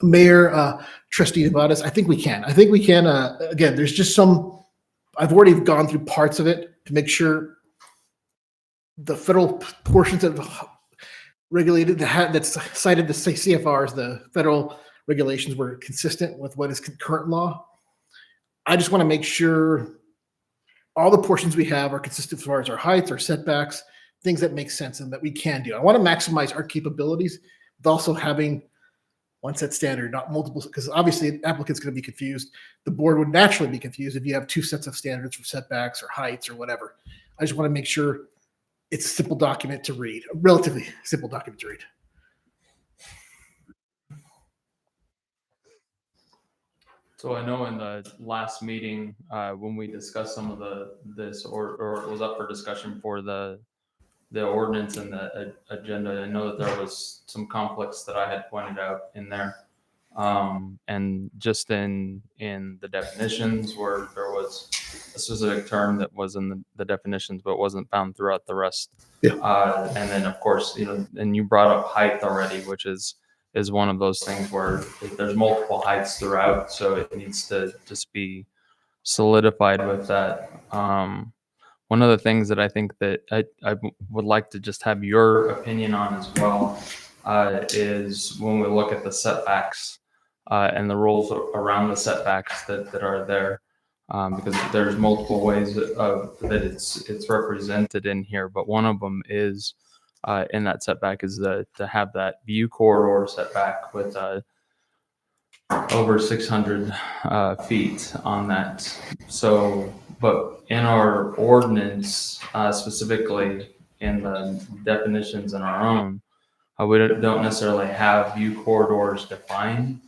Mayor, Trustee Nevadas, I think we can. Again, there's just I've already gone through parts of it to make sure the federal portions of regulated that's cited the CFRs, the federal regulations, were consistent with what is current law. I just want to make sure all the portions we have are consistent as far as our heights, our setbacks, things that make sense and that we can do. I want to maximize our capabilities, but also having one set standard, not multiple, because obviously the applicant's going to be confused. The board would naturally be confused if you have two sets of standards for setbacks or heights or whatever. I just want to make sure it's a simple document to read, a relatively simple document to read. So I know in the last meeting, when we discussed some of this, or it was up for discussion for the ordinance and the agenda, I know that there was some conflicts that I had pointed out in there. And just in the definitions where there was a specific term that was in the definitions, but wasn't found throughout the rest. Yeah. And then of course, and you brought up height already, which is one of those things where there's multiple heights throughout, so it needs to just be solidified with that. One of the things that I think that I would like to just have your opinion on as well is when we look at the setbacks and the rules around the setbacks that are there, because there's multiple ways that it's represented in here, but one of them is in that setback is to have that view corridor setback with over 600 feet on that. So, but in our ordinance, specifically in the definitions in our own, we don't necessarily have view corridors defined.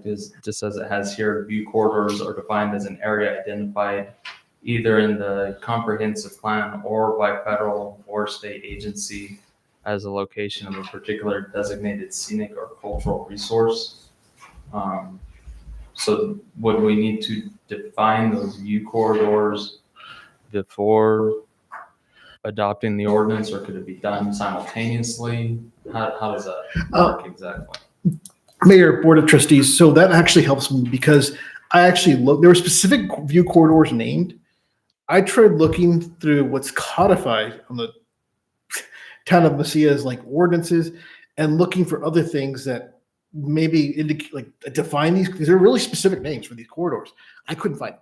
Just as it has here, view corridors are defined as an area identified either in the comprehensive plan or by federal or state agency as a location of a particular designated scenic or cultural resource. So would we need to define those view corridors before adopting the ordinance, or could it be done simultaneously? How does that work exactly? Mayor, Board of Trustees, so that actually helps me because I actually looked, there were specific view corridors named. I tried looking through what's codified on the town of Macia's like ordinances and looking for other things that maybe indicate, like define these, because they're really specific names for these corridors. I couldn't find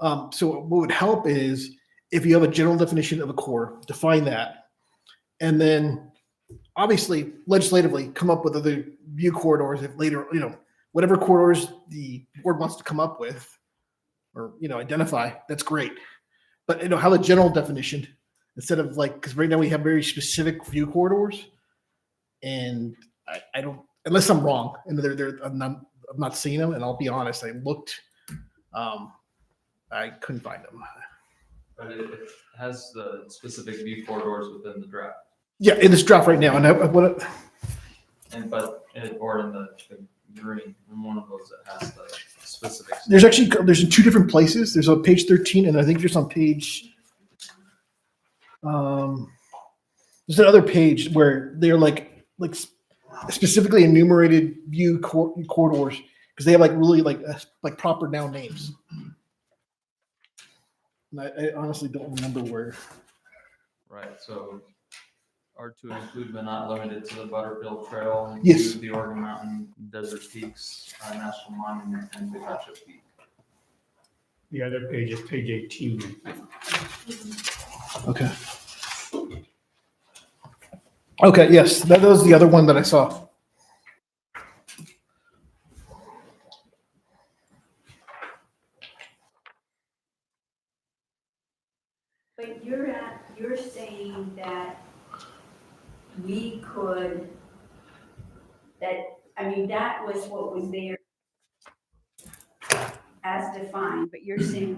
them. So what would help is if you have a general definition of a corridor, define that, and then obviously legislatively come up with other view corridors if later, whatever corridors the board wants to come up with or, identify, that's great. But, have a general definition instead of like, because right now we have very specific view corridors, and I don't, unless I'm wrong, and I'm not seeing them, and I'll be honest, I looked, I couldn't find them. But it has the specific view corridors within the draft. Yeah, in this draft right now, and or in the green, in one of those that has the specifics. there's in two different places. There's on page 13, and I think there's on page. There's another page where they're like specifically enumerated view corridors because they have like really like proper noun names. And I honestly don't remember where. Right. So. Are to include but not limited to the Butterfield Trail, Yes. the Oregon Mountain, Desert Peaks, National Monument, and Picacho Peak. The other page is page 18. Okay. Okay. Yes, that was the other one that I saw. But you're saying that we could, that was what was there as defined, but you're saying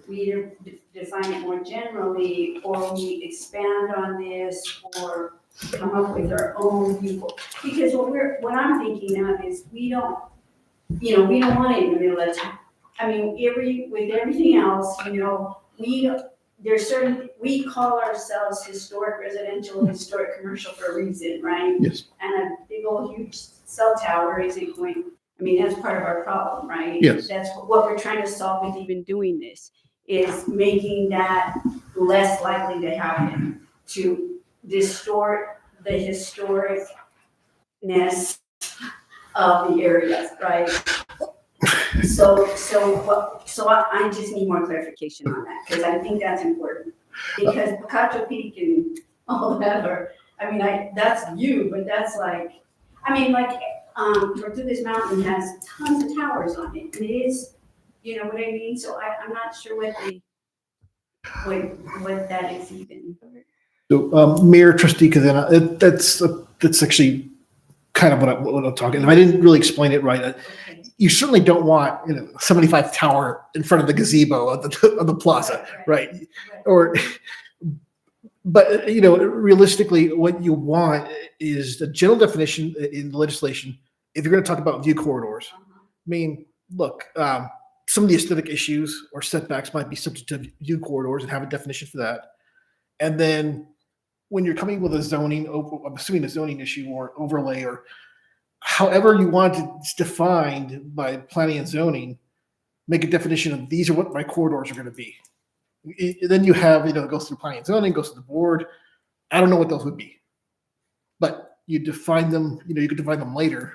we either define it more generally, or we expand on this, or come up with our own people. Because what I'm thinking of is we don't want it in the middle of town. With everything else, we call ourselves historic residential, historic commercial for a reason, right? Yes. And a big old huge cell tower isn't going, that's part of our problem, right? Yes. That's what we're trying to solve with even doing this, is making that less likely to happen, to distort the historicness of the areas, right? So I just need more clarification on that, because I think that's important. Because Picacho Peak and all that that's you, but that's Tortugas Mountain has tons of towers on it, and it is, you know what I mean? So I'm not sure what that is even. So, Mayor, Trustee Cadena, that's actually kind of what I'm talking. If I didn't really explain it right, Okay. you certainly don't want 75 tower in front of the gazebo of the plaza, right? Or, but realistically, what you want is the general definition in the legislation. If you're going to talk about view corridors, Uh-huh. I mean, look, some of the aesthetic issues or setbacks might be subject to view corridors and have a definition for that. And then when you're coming with a zoning, I'm assuming a zoning issue or overlay or however you want it's defined by planning and zoning, make a definition of these are what my corridors are going to be. Then you have, it goes through planning and zoning, goes to the board. I don't know what those would be, but you define them, you could define them later.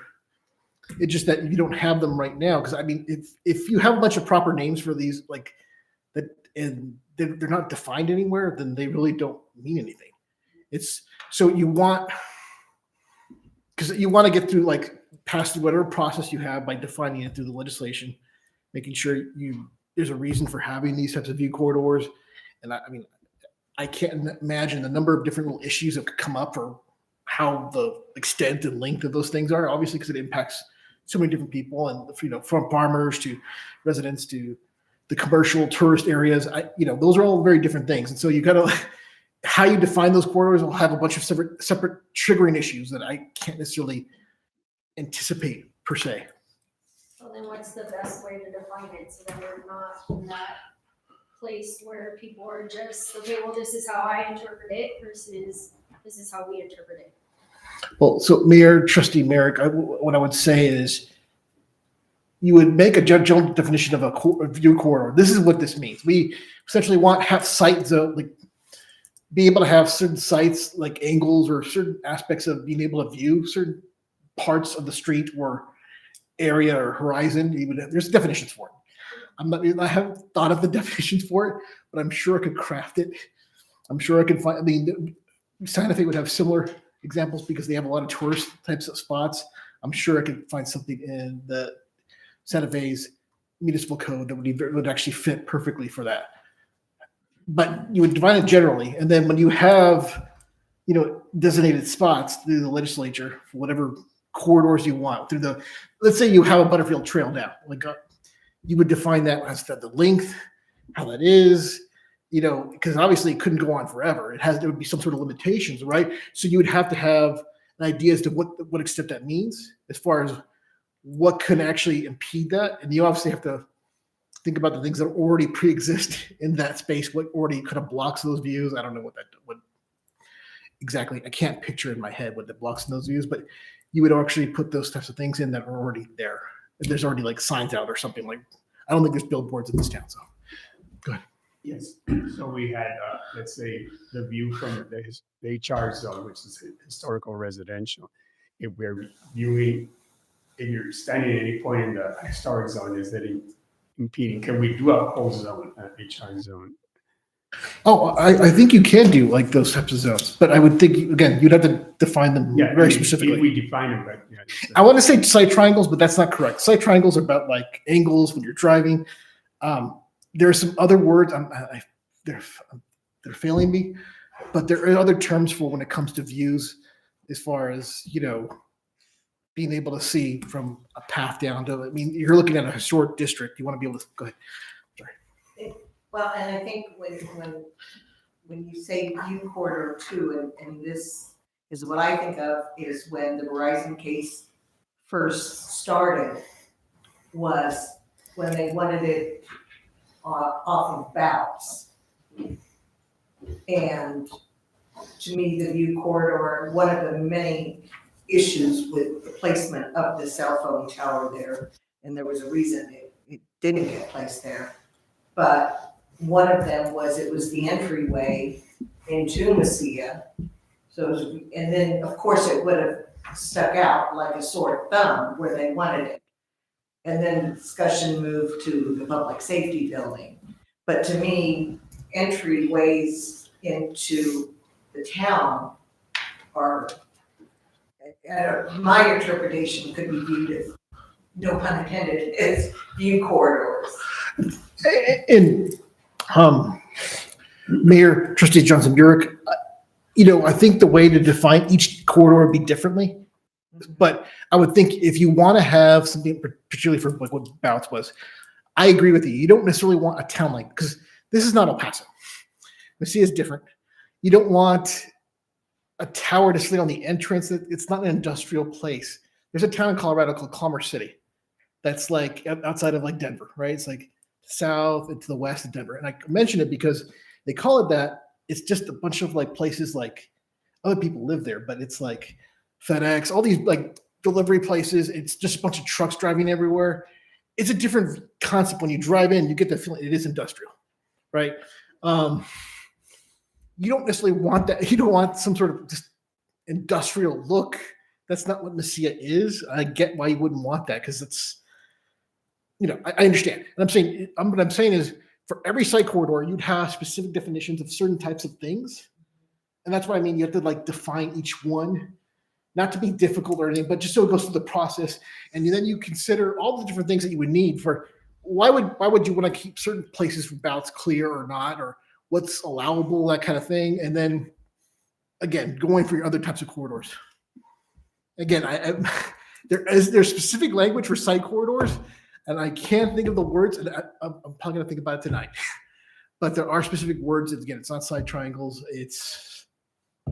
It's just that you don't have them right now. Cause I mean, if you have a bunch of proper names for these, like that, and they're not defined anywhere, then they really don't mean anything. It's so you want, because you want to get through like past whatever process you have by defining it through the legislation, making sure there's a reason for having these types of view corridors. And I mean, I can't imagine the number of different little issues that could come up or how the extent and length of those things are, obviously, because it impacts so many different people and, from farmers to residents to the commercial tourist areas. Those are all very different things. And so you got to, how you define those corridors will have a bunch of separate triggering issues that I can't necessarily anticipate per se. So then what's the best way to define it so that we're not in that place where people are just, okay, well, this is how I interpret it versus this is how we interpret it? Well, so Trustee Merrick, what I would say is you would make a general definition of a view corridor. This is what this means. We essentially want site zone, like be able to have certain sites like angles or certain aspects of being able to view certain parts of the street or area or horizon. There's definitions for it. I haven't thought of the definitions for it, but I'm sure I could craft it. I'm sure I could find, Santa Fe would have similar examples because they have a lot of tourist types of spots. I'm sure I could find something in the Santa Fe's municipal code that would actually fit perfectly for that. But you would define it generally, and then when you have, designated spots through the legislature for whatever corridors you want let's say you have a Butterfield Trail now, you would define that as the length, how that is, because obviously it couldn't go on forever. There would be some sort of limitations, right? So you would have to have an idea as to what extent that means, as far as what can actually impede that, and you obviously have to think about the things that already pre-exist in that space, what already kind of blocks those views. I don't know what exactly, I can't picture in my head what that blocks those views, but you would actually put those types of things in that are already there. There's already like signs out or something I don't think there's billboards in this town, so go ahead. Yes, so we had, let's say, the view from the HR zone, which is historical residential. If we're viewing, if you're standing at any point in the historic zone, is that impeding? Can we do a whole zone, HR zone? Oh, I think you can do like those types of zones, but I would think, again, you'd have to define them very specifically. If we define them, but yeah. I want to say site triangles, but that's not correct. Site triangles are about like angles when you're driving. There are some other words, they're failing me, but there are other terms for when it comes to views, as far as, being able to see from a path down to, you're looking at a historic district. You want to be able to, go ahead. Sorry. Well, and I think when you say view corridor too, and this is what I think of, is when the Verizon case first started, was when they wanted it off of Bouts. And to me, the view corridor, one of the many issues with the placement of the cell phone tower there, and there was a reason it didn't get placed there, but one of them was it was the entryway into Mesilla. So, and then of course it would have stuck out like a sore thumb where they wanted it. And then the discussion moved to the public safety building. But to me, entryways into the town are, my interpretation could be viewed as, no pun intended, as view corridors. And Mayor, Trustee Johnson Burek, I think the way to define each corridor would be differently. But I would think if you want to have something, particularly for like what Bounce was, I agree with you. You don't necessarily want a town like, because this is not El Paso. Mesilla is different. You don't want a tower to sit on the entrance. It's not an industrial place. There's a town in Colorado called Commerce City that's like outside of like Denver, right? It's like south and to the west of Denver. And I mention it because they call it that. It's just a bunch of like places like other people live there, but it's like FedEx, all these like delivery places. It's just a bunch of trucks driving everywhere. It's a different concept. When you drive in, you get the feeling it is industrial, right? You don't necessarily want that. You don't want some sort of just industrial look. That's not what Mesilla is. I get why you wouldn't want that because it's, I understand. And I'm saying, what I'm saying is for every site corridor, you'd have specific definitions of certain types of things. And that's what I mean. You have to like define each one, not to be difficult or anything, but just so it goes through the process. And then you consider all the different things that you would need for why would you want to keep certain places for ballots clear or not, or what's allowable, that kind of thing. And then again, going for your other types of corridors. Again, there's specific language for site corridors, and I can't think of the words, and I'm probably going to think about it tonight. But there are specific words. Again, it's not side triangles. It's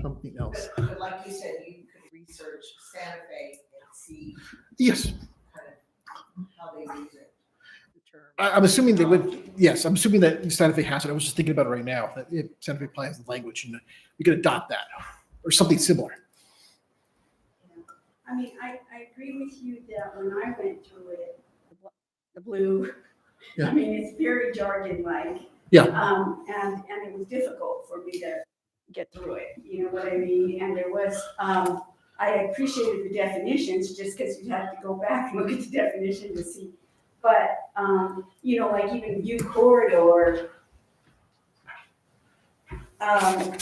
something else. But like you said, you could research Santa Fe and see Yes. kind of how they use it. I'm assuming they would. Yes, I'm assuming that Santa Fe has it. I was just thinking about it right now. That Santa Fe probably has the language, and we could adopt that or something similar. I mean, I agree with you that when I went through it, the blue, Yeah. I mean, it's very jargon-like. Yeah. And it was difficult for me to get through it, you know what I mean? And there was, I appreciated the definitions just because you have to go back and look at the definition to see. But, like even view corridor, are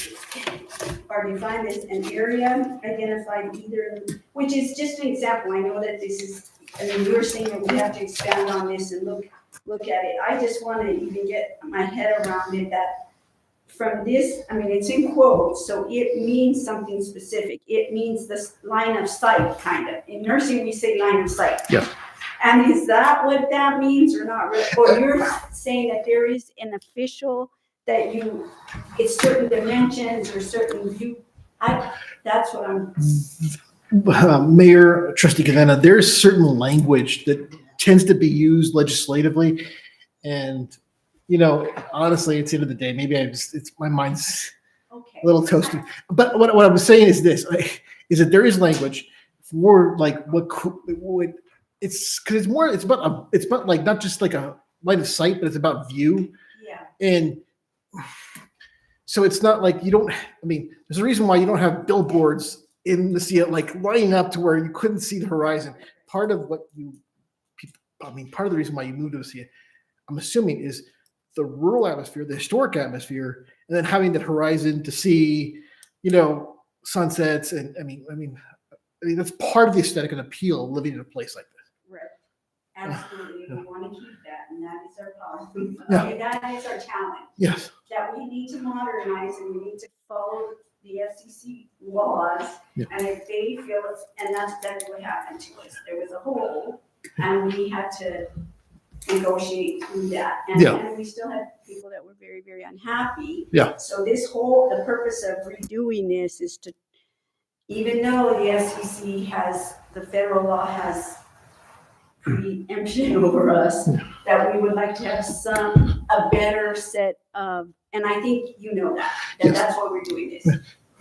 defined as an area identified either, which is just an example. I know that this is, you were saying that we have to expand on this and look at it. I just want to even get my head around it that from this, I mean, it's in quotes, so it means something specific. It means this line of sight, kind of. In nursing, we say line of sight. Yeah. And is that what that means or not really? Or you're saying that there is an official that it's certain dimensions or certain view. That's what I'm. Mayor, Trustee Cavena, there's certain language that tends to be used legislatively. And, honestly, at the end of the day, maybe my mind's Okay. a little toasty. But what I'm saying is this, is that there is language for like what it's because it's about like not just like a line of sight, but it's about view. Yeah. And so it's not like there's a reason why you don't have billboards in the sea, like lining up to where you couldn't see the horizon. Part of the reason why you moved to the sea, I'm assuming, is the rural atmosphere, the historic atmosphere, and then having that horizon to see, sunsets. And I mean, that's part of the aesthetic and appeal of living in a place like this. Right. Absolutely. We want to keep that, and that is our policy. Yeah. Okay, that is our challenge. Yes. That we need to modernize and we need to follow the FCC laws. Yeah. And if they feel and that's exactly what happened to us. There was a hole, and we had to negotiate through that. And we still had people that were very, very unhappy. Yeah. So the purpose of redoing this is to, even though the FCC the federal law has preemption over us, that we would like to have a better set of, and I think Yes. that's why we're doing this.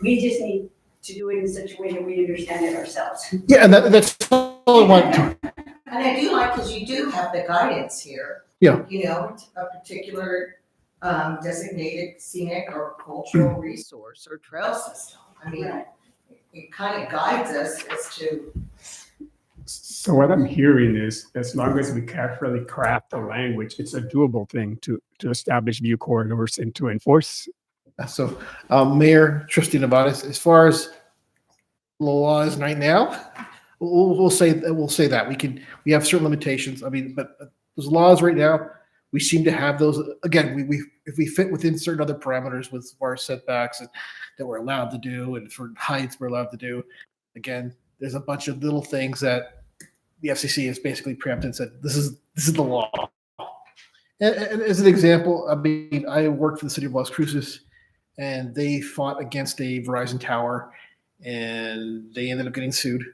We just need to do it in such a way that we understand it ourselves. Yeah, and that's all I want to. And I do like, because you do have the guidance here. Yeah. A particular designated scenic or cultural resource or trail system. I mean, Right. it kind of guides us as to. So what I'm hearing is, as long as we carefully craft the language, it's a doable thing to establish view corridors and to enforce. So, Mayor, Trustee Nevadas, as far as the laws right now, we'll say that we have certain limitations. I mean, but those laws right now, we seem to have those. Again, if we fit within certain other parameters with our setbacks that we're allowed to do, and for heights we're allowed to do. Again, there's a bunch of little things that the FCC has basically preempted and said, this is the law. And as an example, I mean, I worked for the city of Las Cruces, and they fought against a Verizon tower, and they ended up getting sued.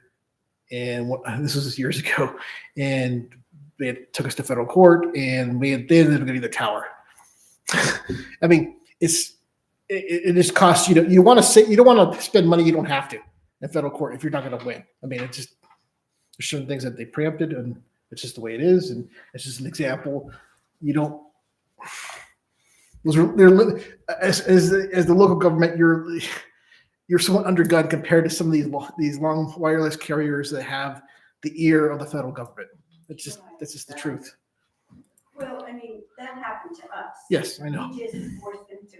And this was years ago, and they took us to federal court, and they ended up getting the tower. I mean, it just costs you. You want to say you don't want to spend money you don't have to in federal court if you're not going to win. I mean, there's certain things that they preempted, and it's just the way it is, and it's just an example. You don't. As the local government, you're somewhat undergunned compared to some of these long wireless carriers that have the ear of the federal government. That's just the truth. Well, I mean, that happened to us. Yes, I know. We just forced them to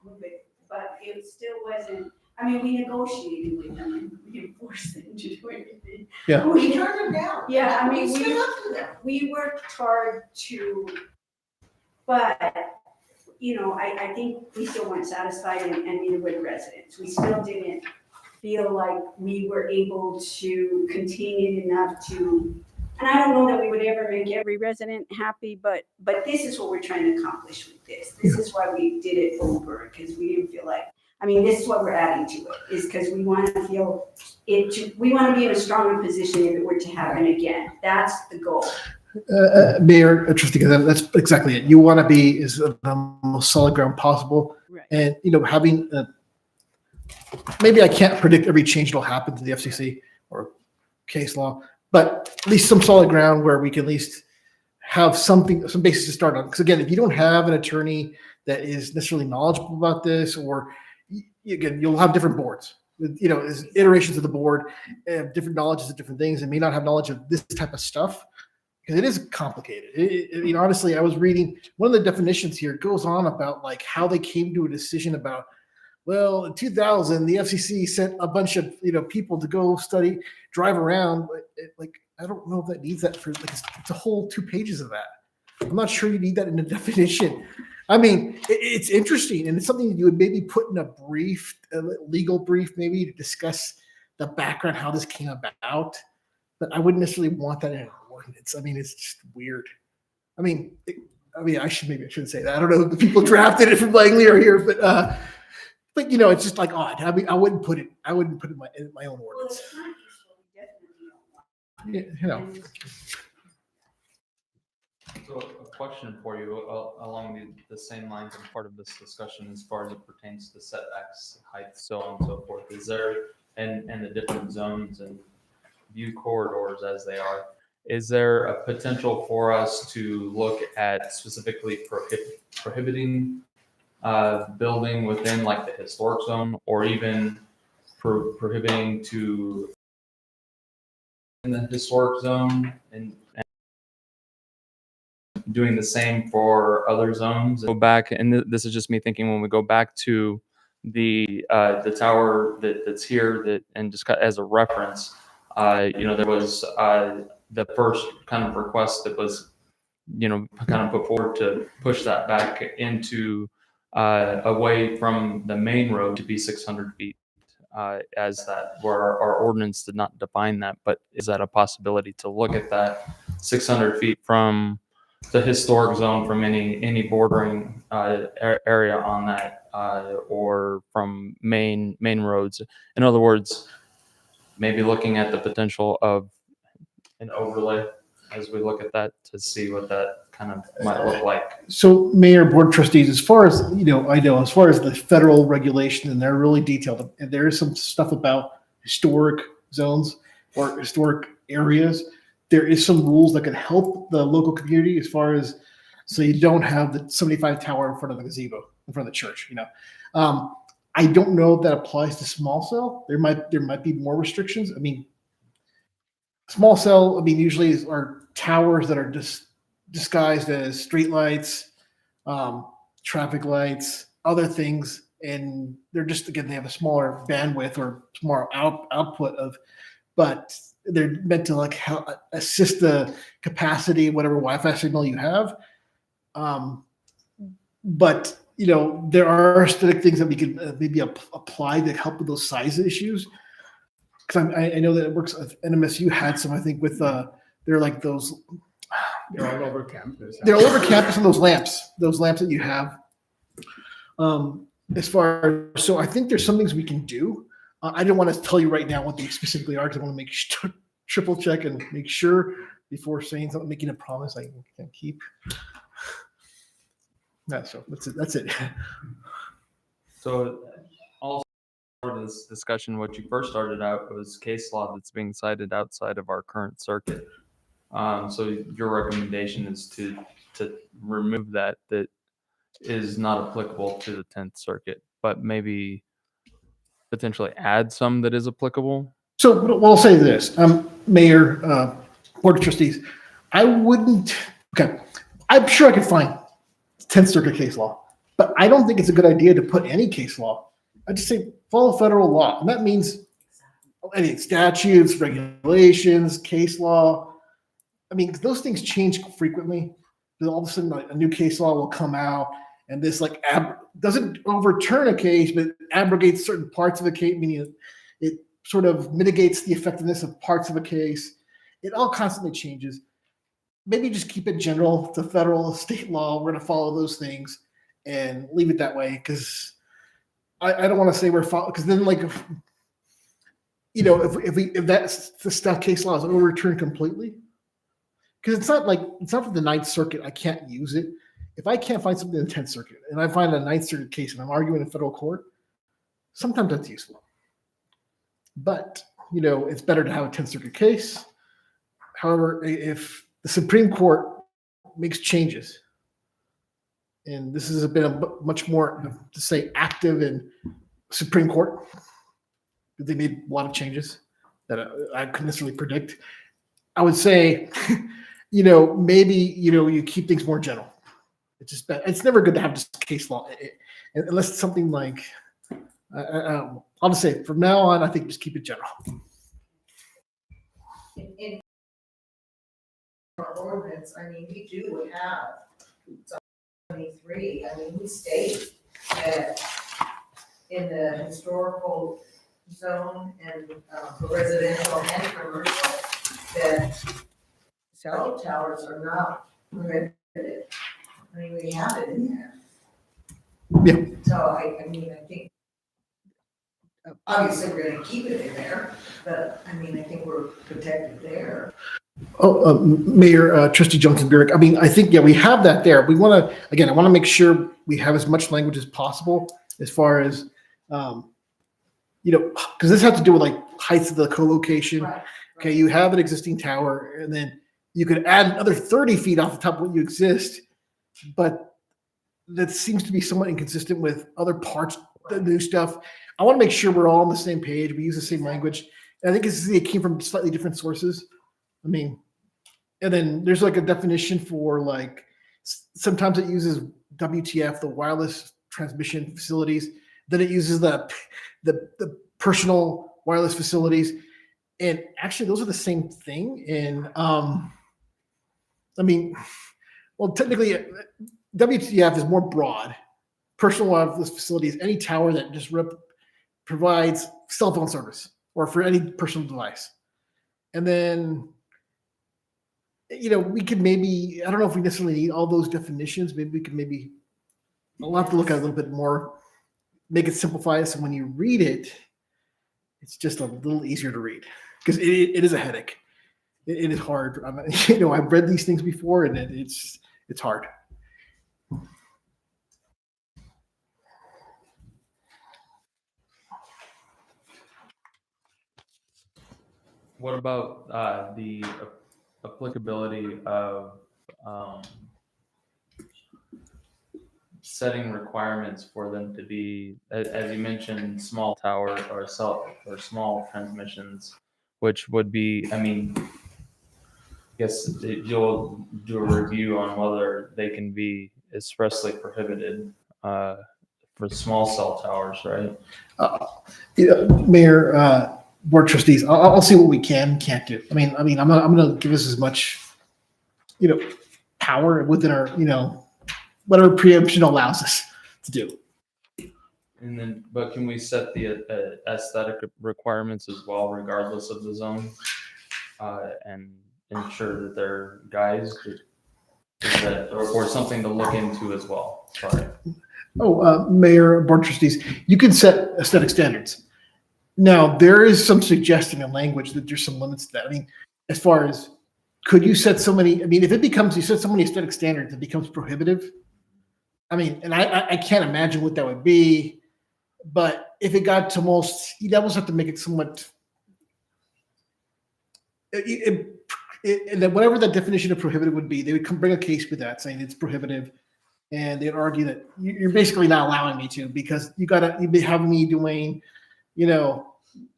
move it, but it still wasn't, I mean, we negotiated with them and we didn't force them to do anything. Yeah. We turned them down. Yeah, I mean, We stood up to them. we worked hard to, but, you know, I think we still weren't satisfied and neither were the residents. We still didn't feel like we were able to contain it enough to, and I don't know that we would ever make every resident happy, but this is what we're trying to accomplish with this. This is why we did it over, because we didn't feel like, I mean, this is what we're adding to it, is because we want to feel we want to be in a stronger position if it were to happen again. That's the goal. Mayor, trustee, that's exactly it. You want to be is the most solid ground possible, Right. and having maybe I can't predict every change that'll happen to the FCC or case law, but at least some solid ground where we can at least have some basis to start on. Because again, if you don't have an attorney that is necessarily knowledgeable about this, or again, you'll have different boards. There's iterations of the board, different knowledges of different things, and may not have knowledge of this type of stuff. Because it is complicated. Honestly, I was reading one of the definitions here. It goes on about like how they came to a decision about, well, in 2000, the FCC sent a bunch of people to go drive around. Like I don't know if that needs that for like it's a whole 2 pages of that. I'm not sure you need that in a definition. I mean, it's interesting, and it's something that you would maybe put in a legal brief, maybe to discuss the background, how this came about. But I wouldn't necessarily want that in an ordinance. I mean, it's just weird. I shouldn't say that. I don't know if the people drafted it from Langley are here, but it's just like odd. I mean, I wouldn't put it in my own Well, ordinance. it's not useful. We definitely don't want it. So a question for you along the same lines and part of this discussion as far as it pertains to setbacks, height, so on and so forth. Is there, and the different zones and view corridors as they are, is there a potential for us to look at specifically prohibiting building within like the historic zone, or even prohibiting to in the historic zone and doing the same for other zones? Go back, and this is just me thinking, when we go back to the tower that's here, and just as a reference, there was the first kind of request that was, kind of put forward to push that back into away from the main road to be 600 feet, as that, where our ordinance did not define that. But is that a possibility to look at that 600 feet from the historic zone, from any bordering area on that, or from main roads? In other words, maybe looking at the potential of an overlay as we look at that to see what that kind of might look like. So, Mayor, Board Trustees, as far as as far as the federal regulation, and they're really detailed, and there is some stuff about historic zones or historic areas. There is some rules that can help the local community as far as, so you don't have the 75 tower in front of the gazebo, in front of the church. I don't know if that applies to small cell. There might be more restrictions. I mean, small cell, usually are towers that are just disguised as streetlights, traffic lights, other things, and they're just, again, they have a smaller bandwidth or smaller output of, but they're meant to like assist the capacity, whatever Wi-Fi signal you have. But there are aesthetic things that we can maybe apply that help with those size issues. because I know that it works, NMSU had some, I think with, they're like those, They're all over campus. they're all over campus and those lamps that you have. As far as, so I think there's some things we can do. I didn't want to tell you right now what they specifically are because I want to make triple check and make sure before saying something, making a promise I can keep. Yeah, so that's it. So also part of this discussion, what you first started out was case law that's being cited outside of our current circuit. So your recommendation is to remove that is not applicable to the 10th Circuit, but maybe potentially add some that is applicable. So well, I'll say this, Mayor, Board of Trustees, I wouldn't, okay, I'm sure I could find 10th Circuit case law, but I don't think it's a good idea to put any case law. I just say follow federal law, and that means any statutes, regulations, case law. I mean, those things change frequently. All of a sudden, like, a new case law will come out, and this like doesn't overturn a case, but abrogates certain parts of a case, meaning it sort of mitigates the effectiveness of parts of a case. It all constantly changes. Maybe just keep it general to federal, state law. We're going to follow those things and leave it that way, because I don't want to say we're following, because then, like, if that's the stuff case law is overturned completely, because it's not for the Ninth Circuit, I can't use it. If I can't find something in the 10th Circuit and I find a Ninth Circuit case and I'm arguing in federal court, sometimes that's useful. But, it's better to have a 10th Circuit case. However, if the Supreme Court makes changes, and this has been a much more, to say, active in Supreme Court, they made a lot of changes that I couldn't necessarily predict. I would say, maybe, you keep things more general. It's just bad. It's never good to have just case law, unless it's something like, I'll just say from now on, I think just keep it general. In our ordinance, we do have 23, we state that in the historical zone and for residential and commercial, that cell towers are not permitted. We have it in there. Yeah. So I think obviously we're gonna keep it in there, but I think we're protected there. Oh, Mayor, Trustee Johnson-Burek, I think, we have that there. I want to make sure we have as much language as possible as far as, because this has to do with like heights of the co-location. Right. Okay, you have an existing tower, and then you could add another 30 feet off the top of what you exist, but that seems to be somewhat inconsistent with other parts, the new stuff. I want to make sure we're all on the same page. We use the same language. And I think it came from slightly different sources. And then there's like a definition for like, sometimes it uses WTF, the wireless transmission facilities. Then it uses the personal wireless facilities. And actually those are the same thing. And technically WTF is more broad. Personal wireless facilities, any tower that just provides cell phone service or for any personal device. And then, we could maybe, I don't know if we necessarily need all those definitions. Maybe we could I'll have to look at it a little bit more, make it simplified. So when you read it, it's just a little easier to read, because it is a headache. It is hard. I've read these things before, and it's hard. What about the applicability of setting requirements for them to be, as you mentioned, small tower or small transmissions, which would be, I guess you'll do a review on whether they can be expressly prohibited for small cell towers, right? Mayor, Board of Trustees, I'll see what we can't do. I'm going to give us as much, power within our, whatever preemption allows us to do. And then, but can we set the aesthetic requirements as well, regardless of the zone? And ensure that they're guys, is that, or something to look into as well? Sorry. Mayor, board trustees, you can set aesthetic standards. Now, there is some suggestion in language that there's some limits to that. I mean, as far as, could you set so many, I mean, if it becomes, you set so many aesthetic standards, it becomes prohibitive. I mean, and I can't imagine what that would be, but if it got to almost, you'd almost have to make it somewhat, and then whatever that definition of prohibitive would be, they would bring a case with that saying it's prohibitive. And they'd argue that you're basically not allowing me to, because you'd be having me doing,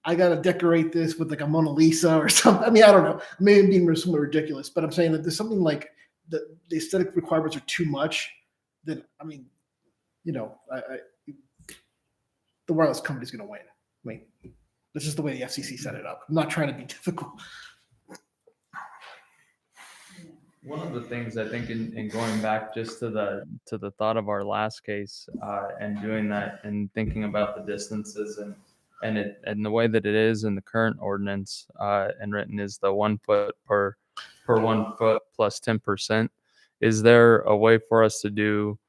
I got to decorate this with like a Mona Lisa or something. I mean, I don't know. Maybe being somewhat ridiculous, but I'm saying that there's something like the aesthetic requirements are too much. That, I mean, the wireless company's going to win. I mean, this is the way the FCC set it up. I'm not trying to be difficult. One of the things I think in going back just to the thought of our last case, and doing that and thinking about the distances and the way that it is in the current ordinance, and written is the 1 foot per 1 foot plus 10%. Is there a way for us to do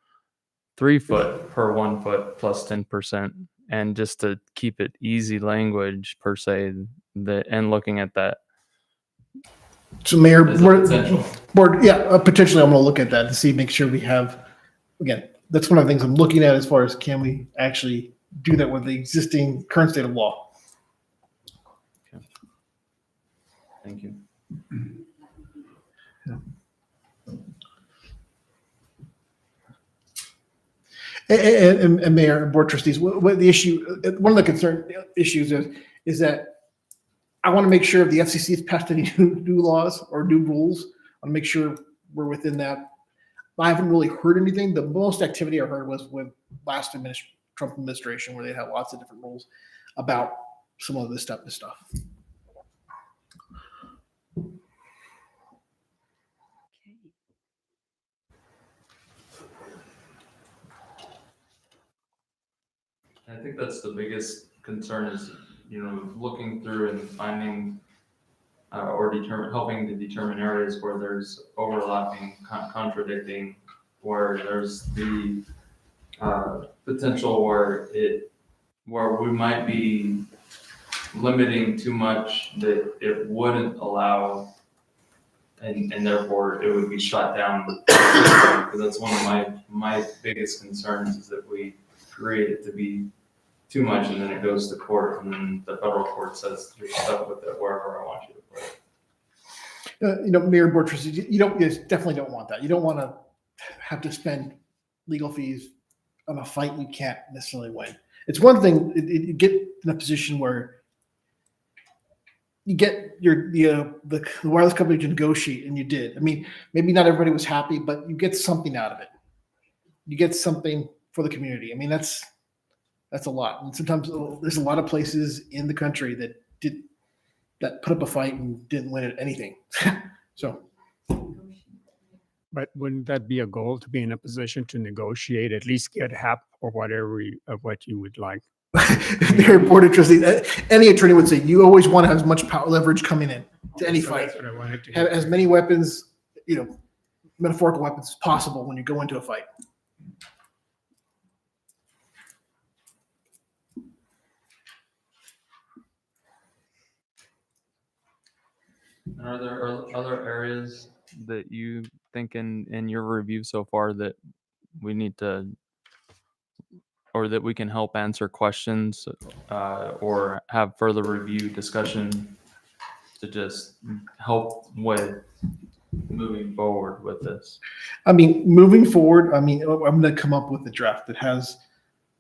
3 foot per 1 foot plus 10%, and just to keep it easy language per se, and looking at that? So Mayor, As a potential. board, yeah, potentially I'm going to look at that to see, make sure we have, again, that's one of the things I'm looking at as far as can we actually do that with the existing current state of law. Thank you. And Mayor and board trustees, what the issue, one of the concern issues is that I want to make sure if the FCC has passed any new laws or new rules, I want to make sure we're within that. I haven't really heard anything. The most activity I heard was with last Trump administration, where they had lots of different rules about some of this stuff. I think that's the biggest concern is, looking through and finding or helping to determine areas where there's overlapping, contradicting, where there's the potential where we might be limiting too much that it wouldn't allow, and therefore it would be shut down. Because that's one of my biggest concerns is that we create it to be too much, and then it goes to court, and then the federal court says you're stuck with it wherever I want you to put it. Mayor, board trustees, you definitely don't want that. You don't want to have to spend legal fees on a fight you can't necessarily win. It's one thing you get in a position where you get the wireless company to negotiate, and you did. I mean, maybe not everybody was happy, but you get something out of it. You get something for the community. I mean, that's a lot. And sometimes there's a lot of places in the country that put up a fight and didn't win at anything. So. But wouldn't that be a goal, to be in a position to negotiate, at least get half or whatever of what you would like? Mayor, board of trustees, any attorney would say you always want to have as much power leverage coming in to any So fight. that's what I wanted to Have hear. as many weapons, metaphorical weapons as possible when you go into a fight. Are there other areas that you think in your review so far that we need to, or that we can help answer questions, or have further review discussion to just help with moving forward with this? I mean, moving forward, I'm going to come up with a draft that has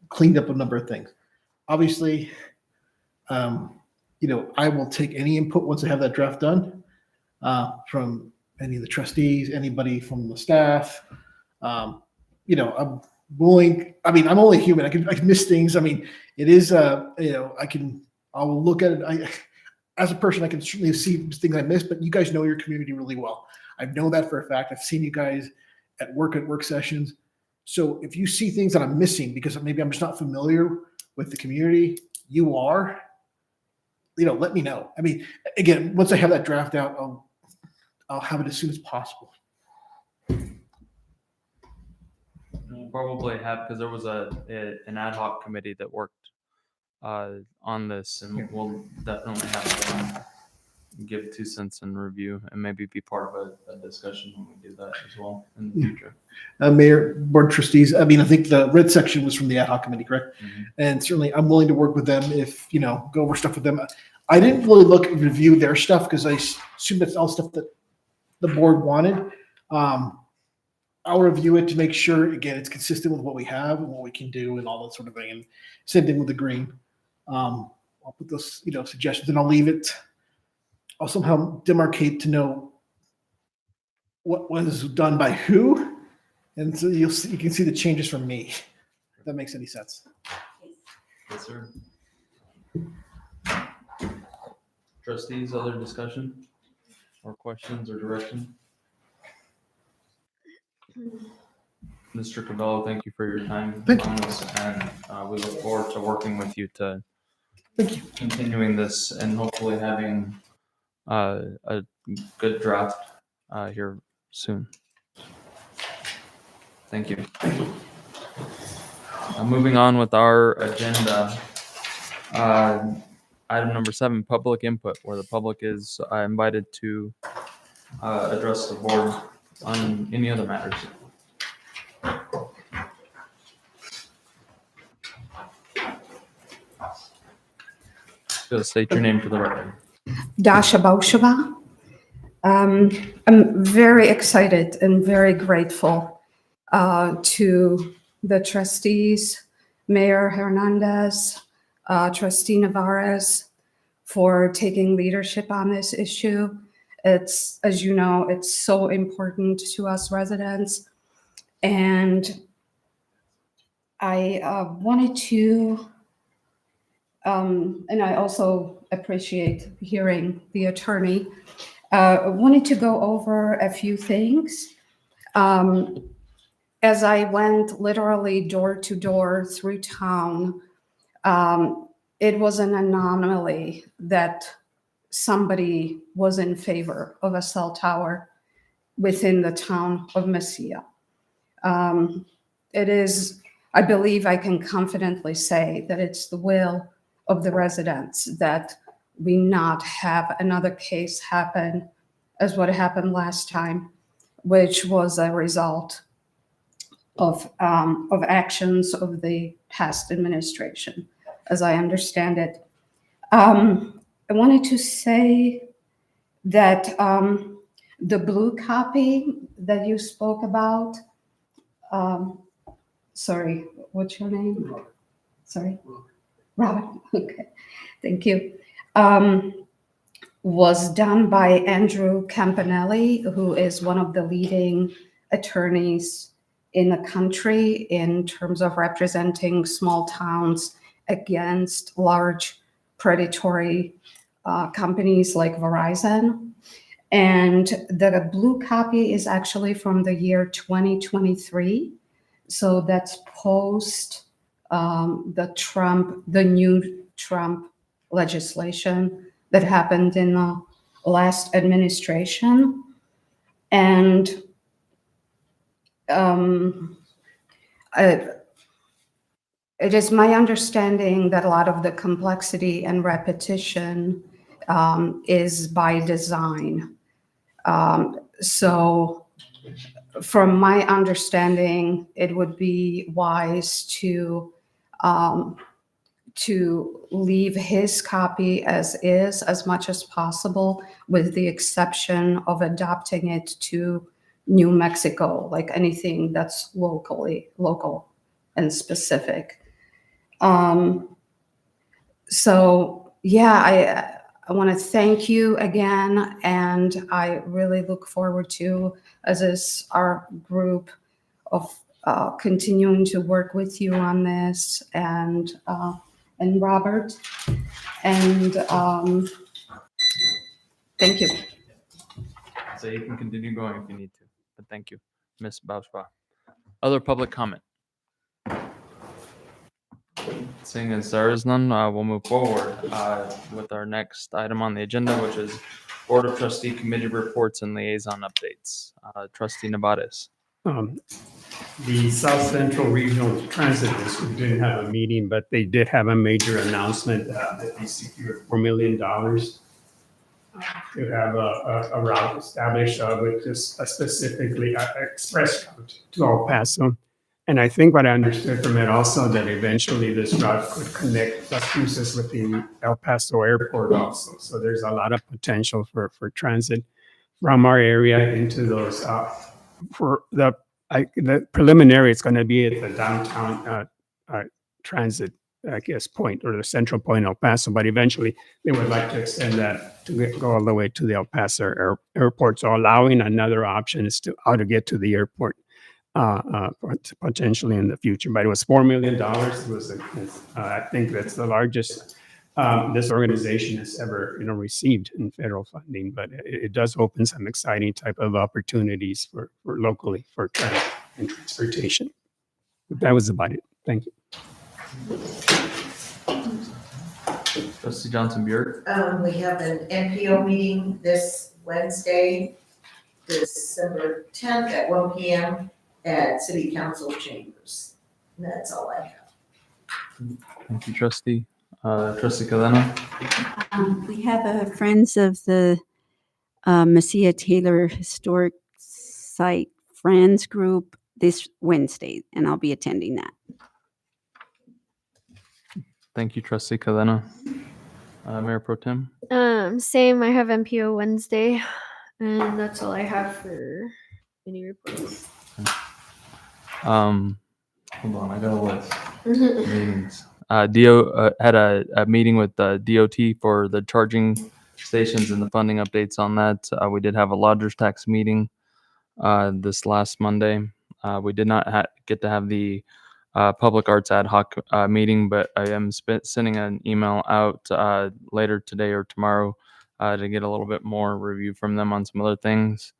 cleaned up a number of things. Obviously, I will take any input once I have that draft done, from any of the trustees, anybody from the staff. I'm willing. I mean, I'm only human. I can miss things. I mean, it is. I will look at it. As a person, I can certainly see things I missed. But you guys know your community really well. I know that for a fact. I've seen you guys at work sessions. So if you see things that I'm missing because maybe I'm just not familiar with the community, you are, let me know. I mean, again, once I have that draft out, I'll have it as soon as possible. We'll probably have, because there was an ad hoc committee that worked on this, and we'll definitely have them give 2 cents and review, and maybe be part of a discussion when we do that as well in the future. Mayor, board trustees, I mean, I think the red section was from the ad hoc committee, correct? And certainly I'm willing to work with them if, go over stuff with them. I didn't really look and review their stuff because I assumed that's all stuff that the board wanted. I'll review it to make sure, again, it's consistent with what we have and what we can do and all that sort of thing. And same thing with the green. I'll put those, suggestions, and I'll leave it. I'll somehow demarcate to know what was done by who, and so you can see the changes from me. If that makes any sense. Yes, sir. Trustees, other discussion or questions or direction? Mr. Cabello, thank you for your time on this, and we look forward to working with you to continuing this and hopefully having a good draft here soon. Thank you. Moving on with our agenda, item number 7, public input, where the public is invited to address the board on any other matters. Just state your name for the record. Dasha Bausheva. I'm very excited and very grateful to the trustees, Mayor Hernandez, Trustee Navarez, for taking leadership on this issue. It's, as you know, it's so important to us residents. And I wanted to, and I also appreciate hearing the attorney. I wanted to go over a few things. As I went literally door to door through town, it was an anomaly that somebody was in favor of a cell tower within the town of Mesilla. It is, I believe I can confidently say that it's the will of the residents that we not have another case happen as what happened last time, which was a result of actions of the past administration, as I understand it. I wanted to say that the blue copy that you spoke about, sorry, what's your name? Sorry, Robert. Okay, thank you. Was done by Andrew Campanelli, who is one of the leading attorneys in the country in terms of representing small towns against large predatory companies like Verizon. And the blue copy is actually from the year 2023. So that's post the new Trump legislation that happened in the last administration. And it is my understanding that a lot of the complexity and repetition is by design. So from my understanding, it would be wise to leave his copy as is as much as possible, with the exception of adapting it to New Mexico, like anything that's local and specific. So yeah, I want to thank you again, and I really look forward to, as is our group, of continuing to work with you on this, and Robert, and thank you. So you can continue going if you need to, but thank you, Ms. Bauspa. Other public comment? Seeing as there is none, we'll move forward with our next item on the agenda, which is Board of Trustee Committee Reports and Liaison Updates. Trustee Nabades. The South Central Regional Transit District didn't have a meeting, but they did have a major announcement that they secured $4 million to have a route established with just a specifically express route to El Paso. And I think what I understood from it also that eventually this route could connect Las Cruces with the El Paso airport also. So there's a lot of potential for transit from our area into those. For the preliminary, it's going to be at the downtown transit, I guess, point or the central point El Paso. But eventually, they would like to extend that to go all the way to the El Paso airport. So allowing another option as to how to get to the airport. Potentially in the future, but it was $4 million. It was, I think that's the largest this organization has ever, received in federal funding. But it does open some exciting type of opportunities for locally for transit and transportation. But that was about it. Thank you. Trustee Johnson Bjork. We have an NPO meeting this Wednesday, December 10th at 1 p.m. at City Council Chambers. And that's all I have. Thank you, Trustee. Trustee Cadena. We have a Friends of the Messiah Taylor Historic Site Friends group this Wednesday, and I'll be attending that. Thank you, Trustee Cadena. Mayor Pro Tem. Same. I have MPO Wednesday, and that's all I have for any reports. Hold on, I got a list. Meetings. Had a meeting with DOT for the charging stations and the funding updates on that. We did have a lodger's tax meeting this last Monday. We did not get to have the public arts ad hoc meeting, but I am sending an email out later today or tomorrow to get a little bit more review from them on some other things.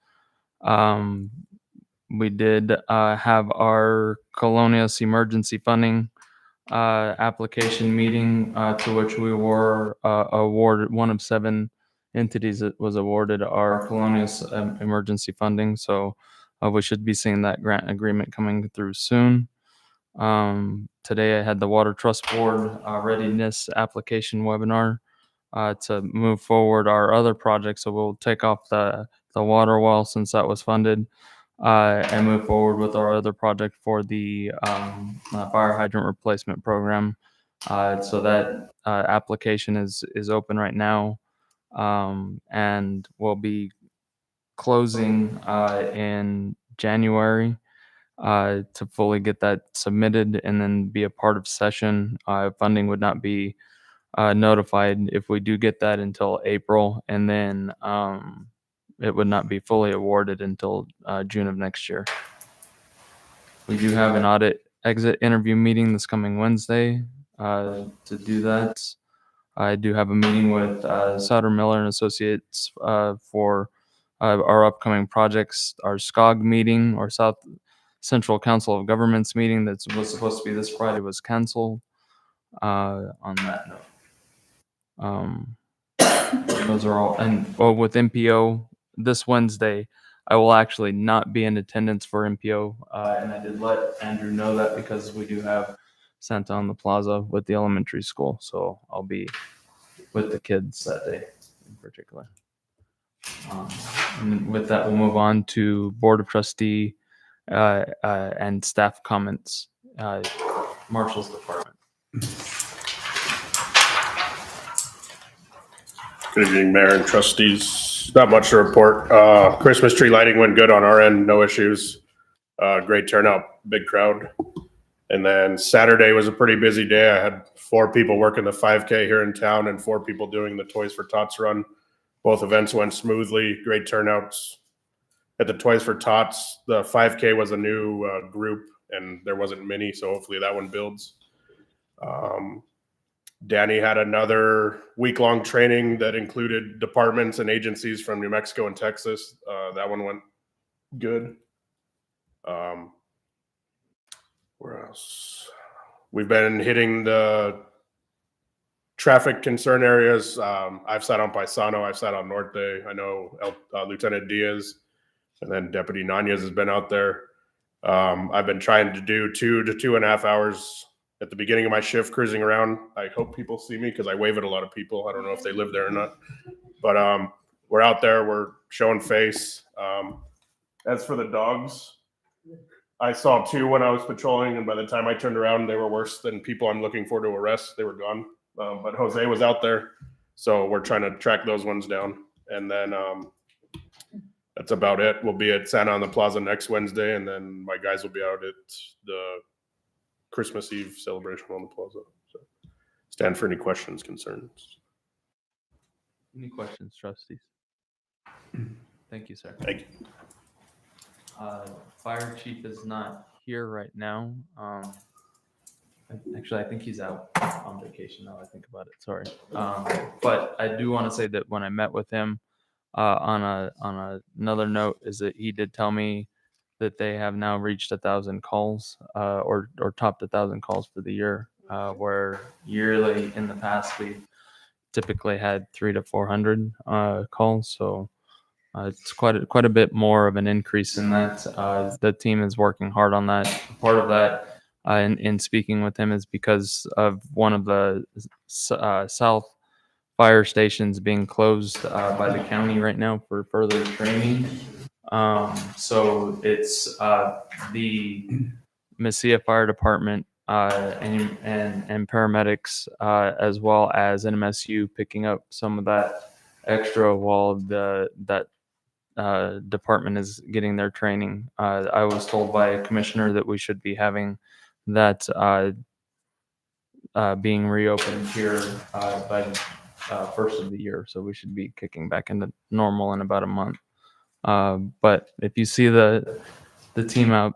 We did have our Colonias emergency funding application meeting to which we were awarded one of 7 entities that was awarded our Colonias emergency funding. So we should be seeing that grant agreement coming through soon. Today I had the Water Trust Board readiness application webinar to move forward our other projects. So we'll take off the water well since that was funded. And move forward with our other project for the fire hydrant replacement program. So that application is open right now, and we'll be closing in January to fully get that submitted and then be a part of session. Funding would not be notified if we do get that until April, and then it would not be fully awarded until June of next year. We do have an audit exit interview meeting this coming Wednesday to do that. I do have a meeting with Sauter Miller and Associates for our upcoming projects. Our SCOG meeting, or South Central Council of Governments meeting that was supposed to be this Friday was canceled on that note. Those are all, and with MPO this Wednesday, I will actually not be in attendance for MPO, and I did let Andrew know that because we do have Santa on the Plaza with the elementary school, so I'll be with the kids that day in particular. And with that, we'll move on to Board of Trustee and staff comments. Marshall's Department. Good evening, Mayor and trustees. Not much to report. Christmas tree lighting went good on our end, no issues. Great turnout, big crowd. And then Saturday was a pretty busy day. I had 4 people working the 5K here in town and 4 people doing the Toys for Tots run. Both events went smoothly, great turnouts. At the Toys for Tots, the 5K was a new group and there wasn't many, so hopefully that one builds. Danny had another week-long training that included departments and agencies from New Mexico and Texas. That one went good. Where else? We've been hitting the traffic concern areas. I've sat on Paisano, I've sat on Norte. I know Lieutenant Diaz and then Deputy Nanez has been out there. I've been trying to do 2 to 2.5 hours at the beginning of my shift cruising around. I hope people see me because I wave at a lot of people. I don't know if they live there or not. But we're out there, we're showing face. As for the dogs, I saw 2 when I was patrolling, and by the time I turned around, they were worse than people I'm looking for to arrest. They were gone. But Jose was out there, so we're trying to track those ones down. And then that's about it. We'll be at Santa Ana Plaza next Wednesday, and then my guys will be out at the Christmas Eve celebration on the plaza. So stand for any questions, concerns. Any questions, trustees? Thank you, sir. Thank you. Fire chief is not here right now. Actually, I think he's out on vacation now I think about it, sorry. But I do want to say that when I met with him, another note is that he did tell me that they have now reached 1,000 calls, or topped 1,000 calls for the year, where yearly in the past we typically had 300 to 400 calls. So it's quite a bit more of an increase in that. The team is working hard on that. Part of that, in speaking with him, is because of one of the south fire stations being closed by the county right now for further training. So it's the Mesilla Fire Department and paramedics, as well as NMSU, picking up some of that extra while that department is getting their training. I was told by a commissioner that we should be having that being reopened here by first of the year, so we should be kicking back into normal in about a month. But if you see the team out,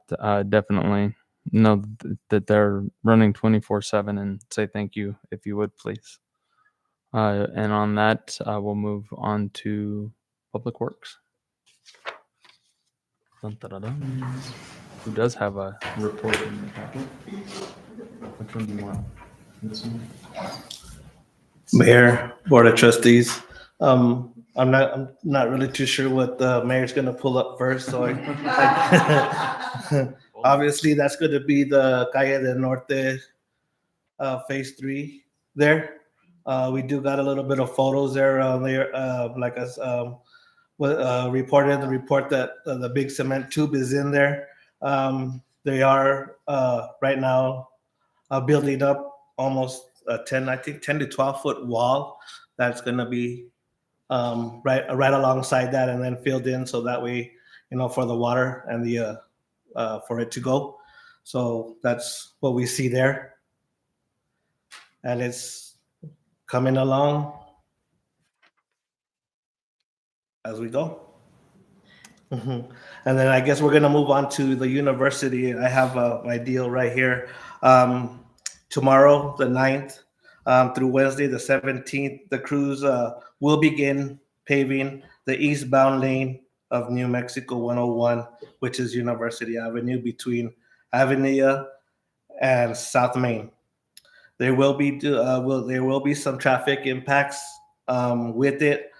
definitely know that they're running 24/7, and say thank you if you would, please. And on that, we'll move on to Public Works. Dun, dun, dun, dun. Who does have a report in the packet? Which one do you want? This one? Mayor, Board of Trustees. I'm not really too sure what the mayor's gonna pull up first, so obviously that's gonna be the Calle del Norte, Phase 3 there. We do got a little bit of photos there, like us, reported in the report that the big cement tube is in there. They are right now building up almost 10 to 12 foot wall that's going to be right alongside that, and then filled in so that way, for the water and the for it to go. So that's what we see there, and it's coming along as we go. And then I guess we're going to move on to the university. I have my deal right here. Tomorrow, the 9th, through Wednesday, the 17th, the crews will begin paving the eastbound lane of New Mexico 101, which is University Avenue, between Avenida and South Main. There will be some traffic impacts with it,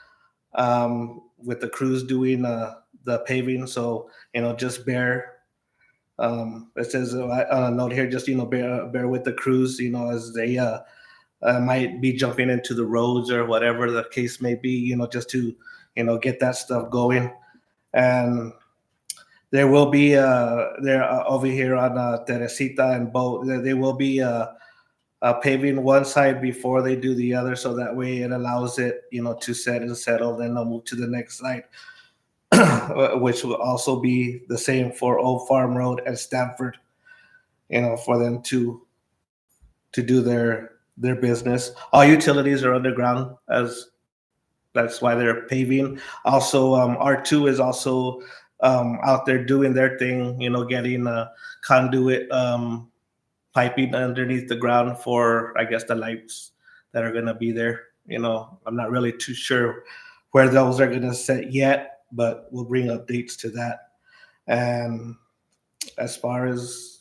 with the crews doing the paving. So just bear. It says on a note here, just bear with the crews, as they might be jumping into the roads or whatever the case may be, just to get that stuff going. And there will be over here on Teresita and Boat, they will be paving one side before they do the other, so that way it allows it to set and settle. Then they'll move to the next side. Which will also be the same for Old Farm Road and Stanford, for them to do their business. All utilities are underground, as that's why they're paving. Also, R2 is also out there doing their thing, getting conduit piping underneath the ground for, I guess, the lights that are going to be there. I'm not really too sure where those are going to set yet, but we'll bring updates to that. And as far as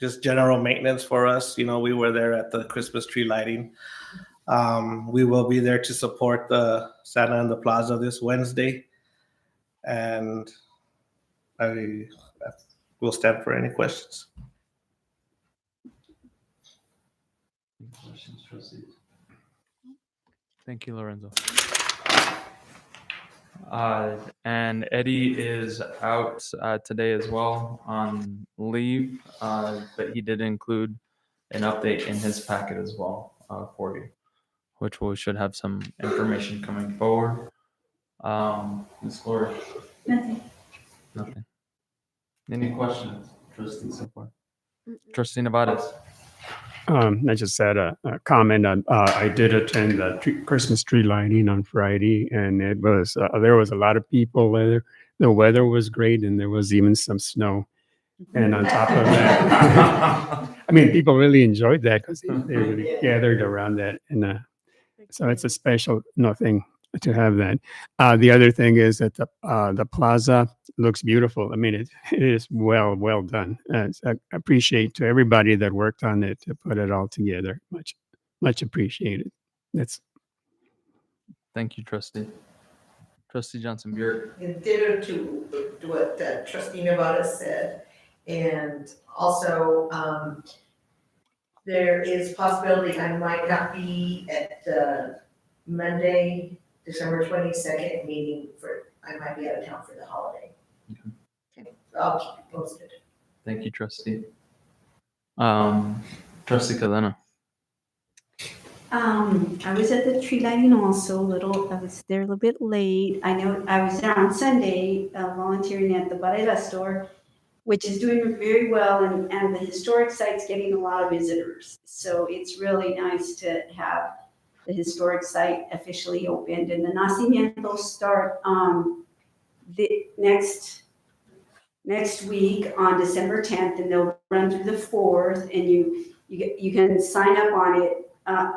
just general maintenance for us. You know, we were there at the Christmas tree lighting. We will be there to support the Santa in the Plaza this Wednesday. And I will stand for any questions. Questions, trustees? Thank you, Lorenzo. And Eddie is out today as well on leave, but he did include an update in his packet as well for you, which we should have some information coming forward. Ms. Gloria? Nothing. Nothing. Any questions, trustee, so far? Trustee Nevadas? I just had a comment on, I did attend the Christmas tree lighting on Friday, and it was, there was a lot of people there. The weather was great, and there was even some snow. And on top of that, I mean, people really enjoyed that because they really gathered around that. And so it's a special thing to have that. The other thing is that the plaza looks beautiful. I mean, it is well done. So I appreciate to everybody that worked on it to put it all together. Much appreciated. That's. Thank you, trustee. Trustee Johnson Bureau. Ditto to what trustee Nevada said. And also, there is possibility I might not be at the Monday, December 22nd meeting I might be out of town for the holiday. Okay. I'll keep you posted. Thank you, trustee. Trustee Cadena. I was at the tree lighting also, I was there a little bit late. I know I was there on Sunday, volunteering at the Barrera store, which is doing very well, and the historic site's getting a lot of visitors. So it's really nice to have the historic site officially opened, and the nacimientos start the next week on December 10th, and they'll run through the 4th, and you can sign up on it.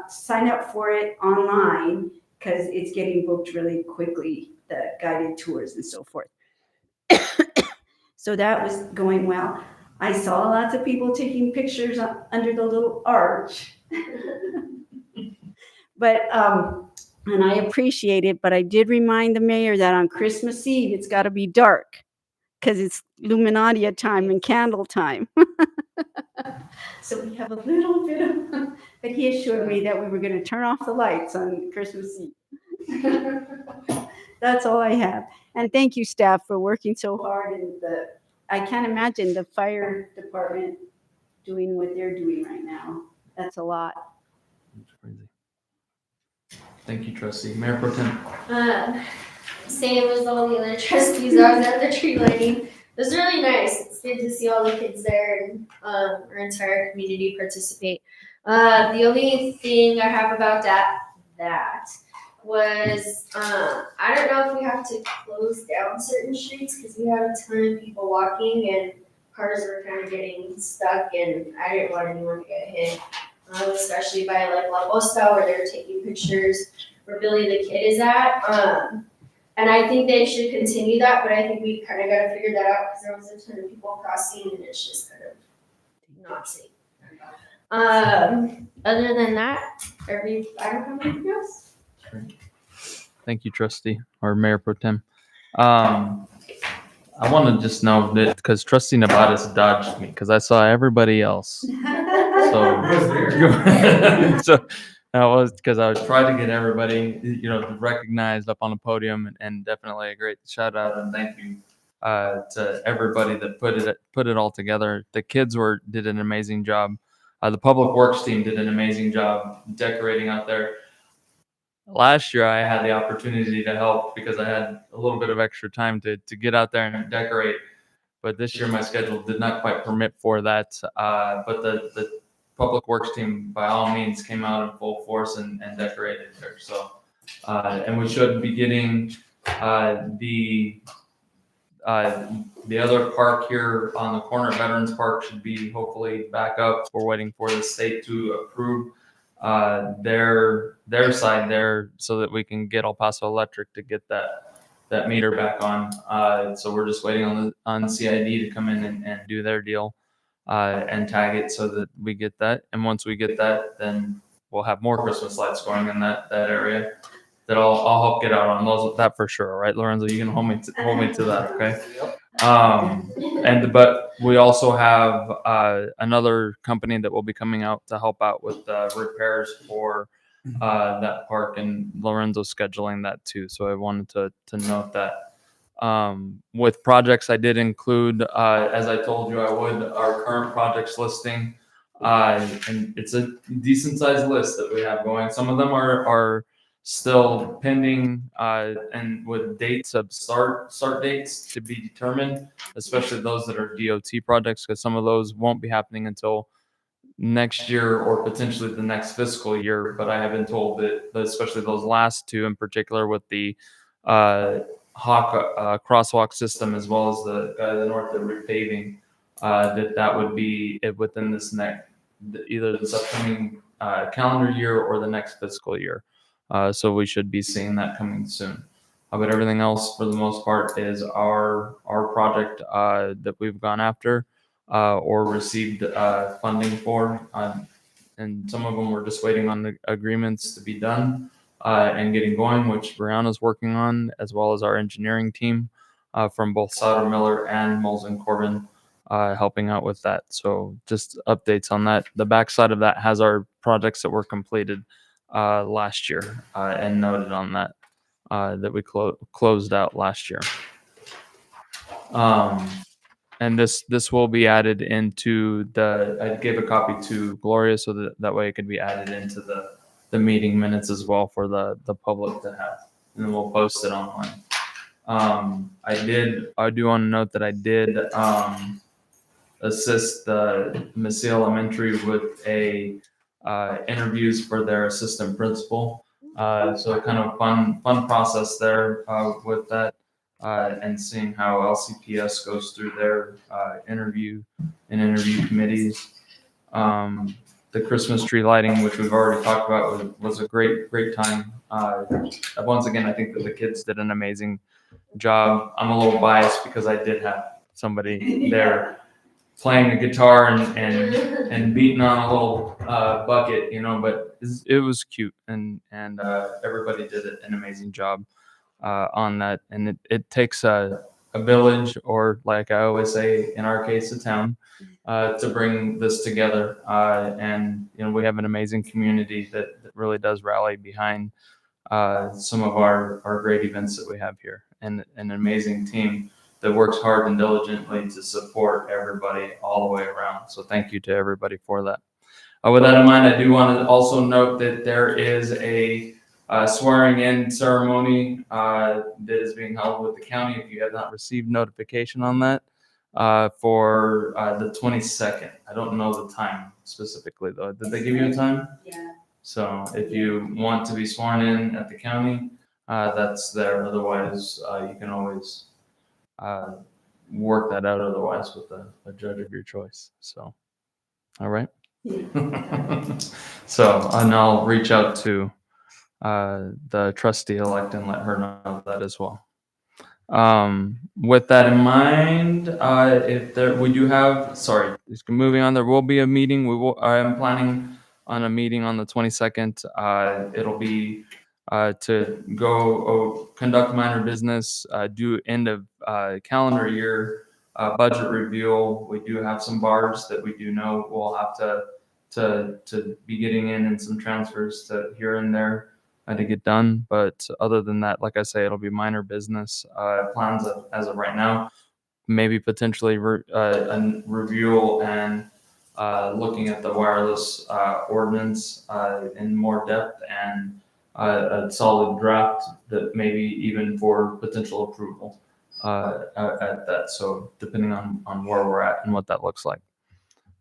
Sign up for it online because it's getting booked really quickly, the guided tours and so forth. So that was going well. I saw lots of people taking pictures under the little arch. But, and I appreciate it, but I did remind the mayor that on Christmas Eve, it's got to be dark because it's Luminaria time and candle time. So we have a little bit of, but he assured me that we were going to turn off the lights on Christmas Eve. That's all I have. And thank you, staff, for working so hard. And I can't imagine the fire department doing what they're doing right now. That's a lot. That's crazy. Thank you, trustee. Mayor Pro Tem. Same as all the other trustees. I was at the tree lighting. It was really nice. It's good to see all the kids there and our entire community participate. The only thing I have about that was I don't know if we have to close down certain streets because we had a ton of people walking and cars were kind of getting stuck, and I didn't want anyone to get hit, especially by like La Costa where they're taking pictures where Billy the Kid is at. And I think they should continue that, but I think we kind of got to figure that out because there was a ton of people crossing and it's just kind of not safe. Other than that, I don't have anything else. Thank you, trustee or Mayor Pro Tem. I want to just know that because trustee Nevadas dodged me because I saw everybody else. So that was because I was trying to get everybody, recognized up on the podium, and definitely a great shout out and thank you to everybody that put it all together. The kids did an amazing job. The public works team did an amazing job decorating out there. Last year, I had the opportunity to help because I had a little bit of extra time to get out there and decorate. But this year, my schedule did not quite permit for that. But the public works team, by all means, came out in full force and decorated there. So, and we should be getting the other park here on the corner of Veterans Park should be hopefully back up. We're waiting for the state to approve their side there so that we can get El Paso Electric to get that meter back on. So we're just waiting on CID to come in and do their deal. and tag it so that we get that. And once we get that, then we'll have more Christmas lights going in that area that I'll help get out on those, that for sure, right, Lorenzo? You can hold me to that, okay? But we also have another company that will be coming out to help out with repairs for that park, and Lorenzo's scheduling that too. So I wanted to note that. With projects, I did include, as I told you I would, our current projects listing, and it's a decent sized list that we have going. Some of them are still pending, and with dates of start dates to be determined, especially those that are DOT projects, because some of those won't be happening until next year or potentially the next fiscal year. But I have been told that especially those last two in particular, with the Hawk crosswalk system, as well as the north of repaving, that would be within this either this upcoming calendar year or the next fiscal year. So we should be seeing that coming soon. But everything else, for the most part, is our project that we've gone after or received funding for. And some of them we're just waiting on the agreements to be done and getting going, which Brianna's working on, as well as our engineering team from both Sauter Miller and Moles and Corbin helping out with that. So just updates on that. The backside of that has our projects that were completed last year and noted on that that we closed out last year. And this will be added into I gave a copy to Gloria so that way it could be added into the meeting minutes as well for the public to have, and then we'll post it online. I do want to note that I did assist the Missy Elementary with interviews for their assistant principal. So kind of fun process there with that. And seeing how LCPS goes through their interview committees. The Christmas tree lighting, which we've already talked about, was a great time. Once again, I think that the kids did an amazing job. I'm a little biased because I did have somebody there playing a guitar and beating on a little bucket, but it was cute, and everybody did an amazing job on that. And it takes a village, or like I always say, in our case, a town, to bring this together. And we have an amazing community that really does rally behind some of our great events that we have here, and an amazing team that works hard and diligently to support everybody all the way around. So thank you to everybody for that. With that in mind, I do want to also note that there is a swearing in ceremony that is being held with the county. If you have not received notification on that, for the 22nd. I don't know the time specifically though. Did they give you a time? Yeah. So if you want to be sworn in at the county, that's there. Otherwise, you can always work that out otherwise with a judge of your choice. So, all right. So, and I'll reach out to the trustee elect and let her know that as well. With that in mind, moving on, there will be a meeting. I am planning on a meeting on the 22nd. It'll be to go conduct minor business, do end of calendar year budget review. We do have some bars that we do know we'll have to be getting in, and some transfers to here and there to get done. But other than that, like I say, it'll be minor business plans as of right now. Maybe potentially a review and looking at the wireless ordinance in more depth, and a solid draft that maybe even for potential approval at that. So depending on where we're at and what that looks like.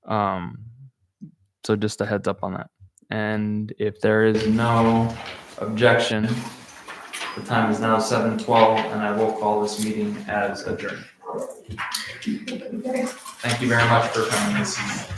So just a heads up on that. And if there is no objection, the time is now 7:12, and I will call this meeting as adjourned. Thank you very much for coming this evening.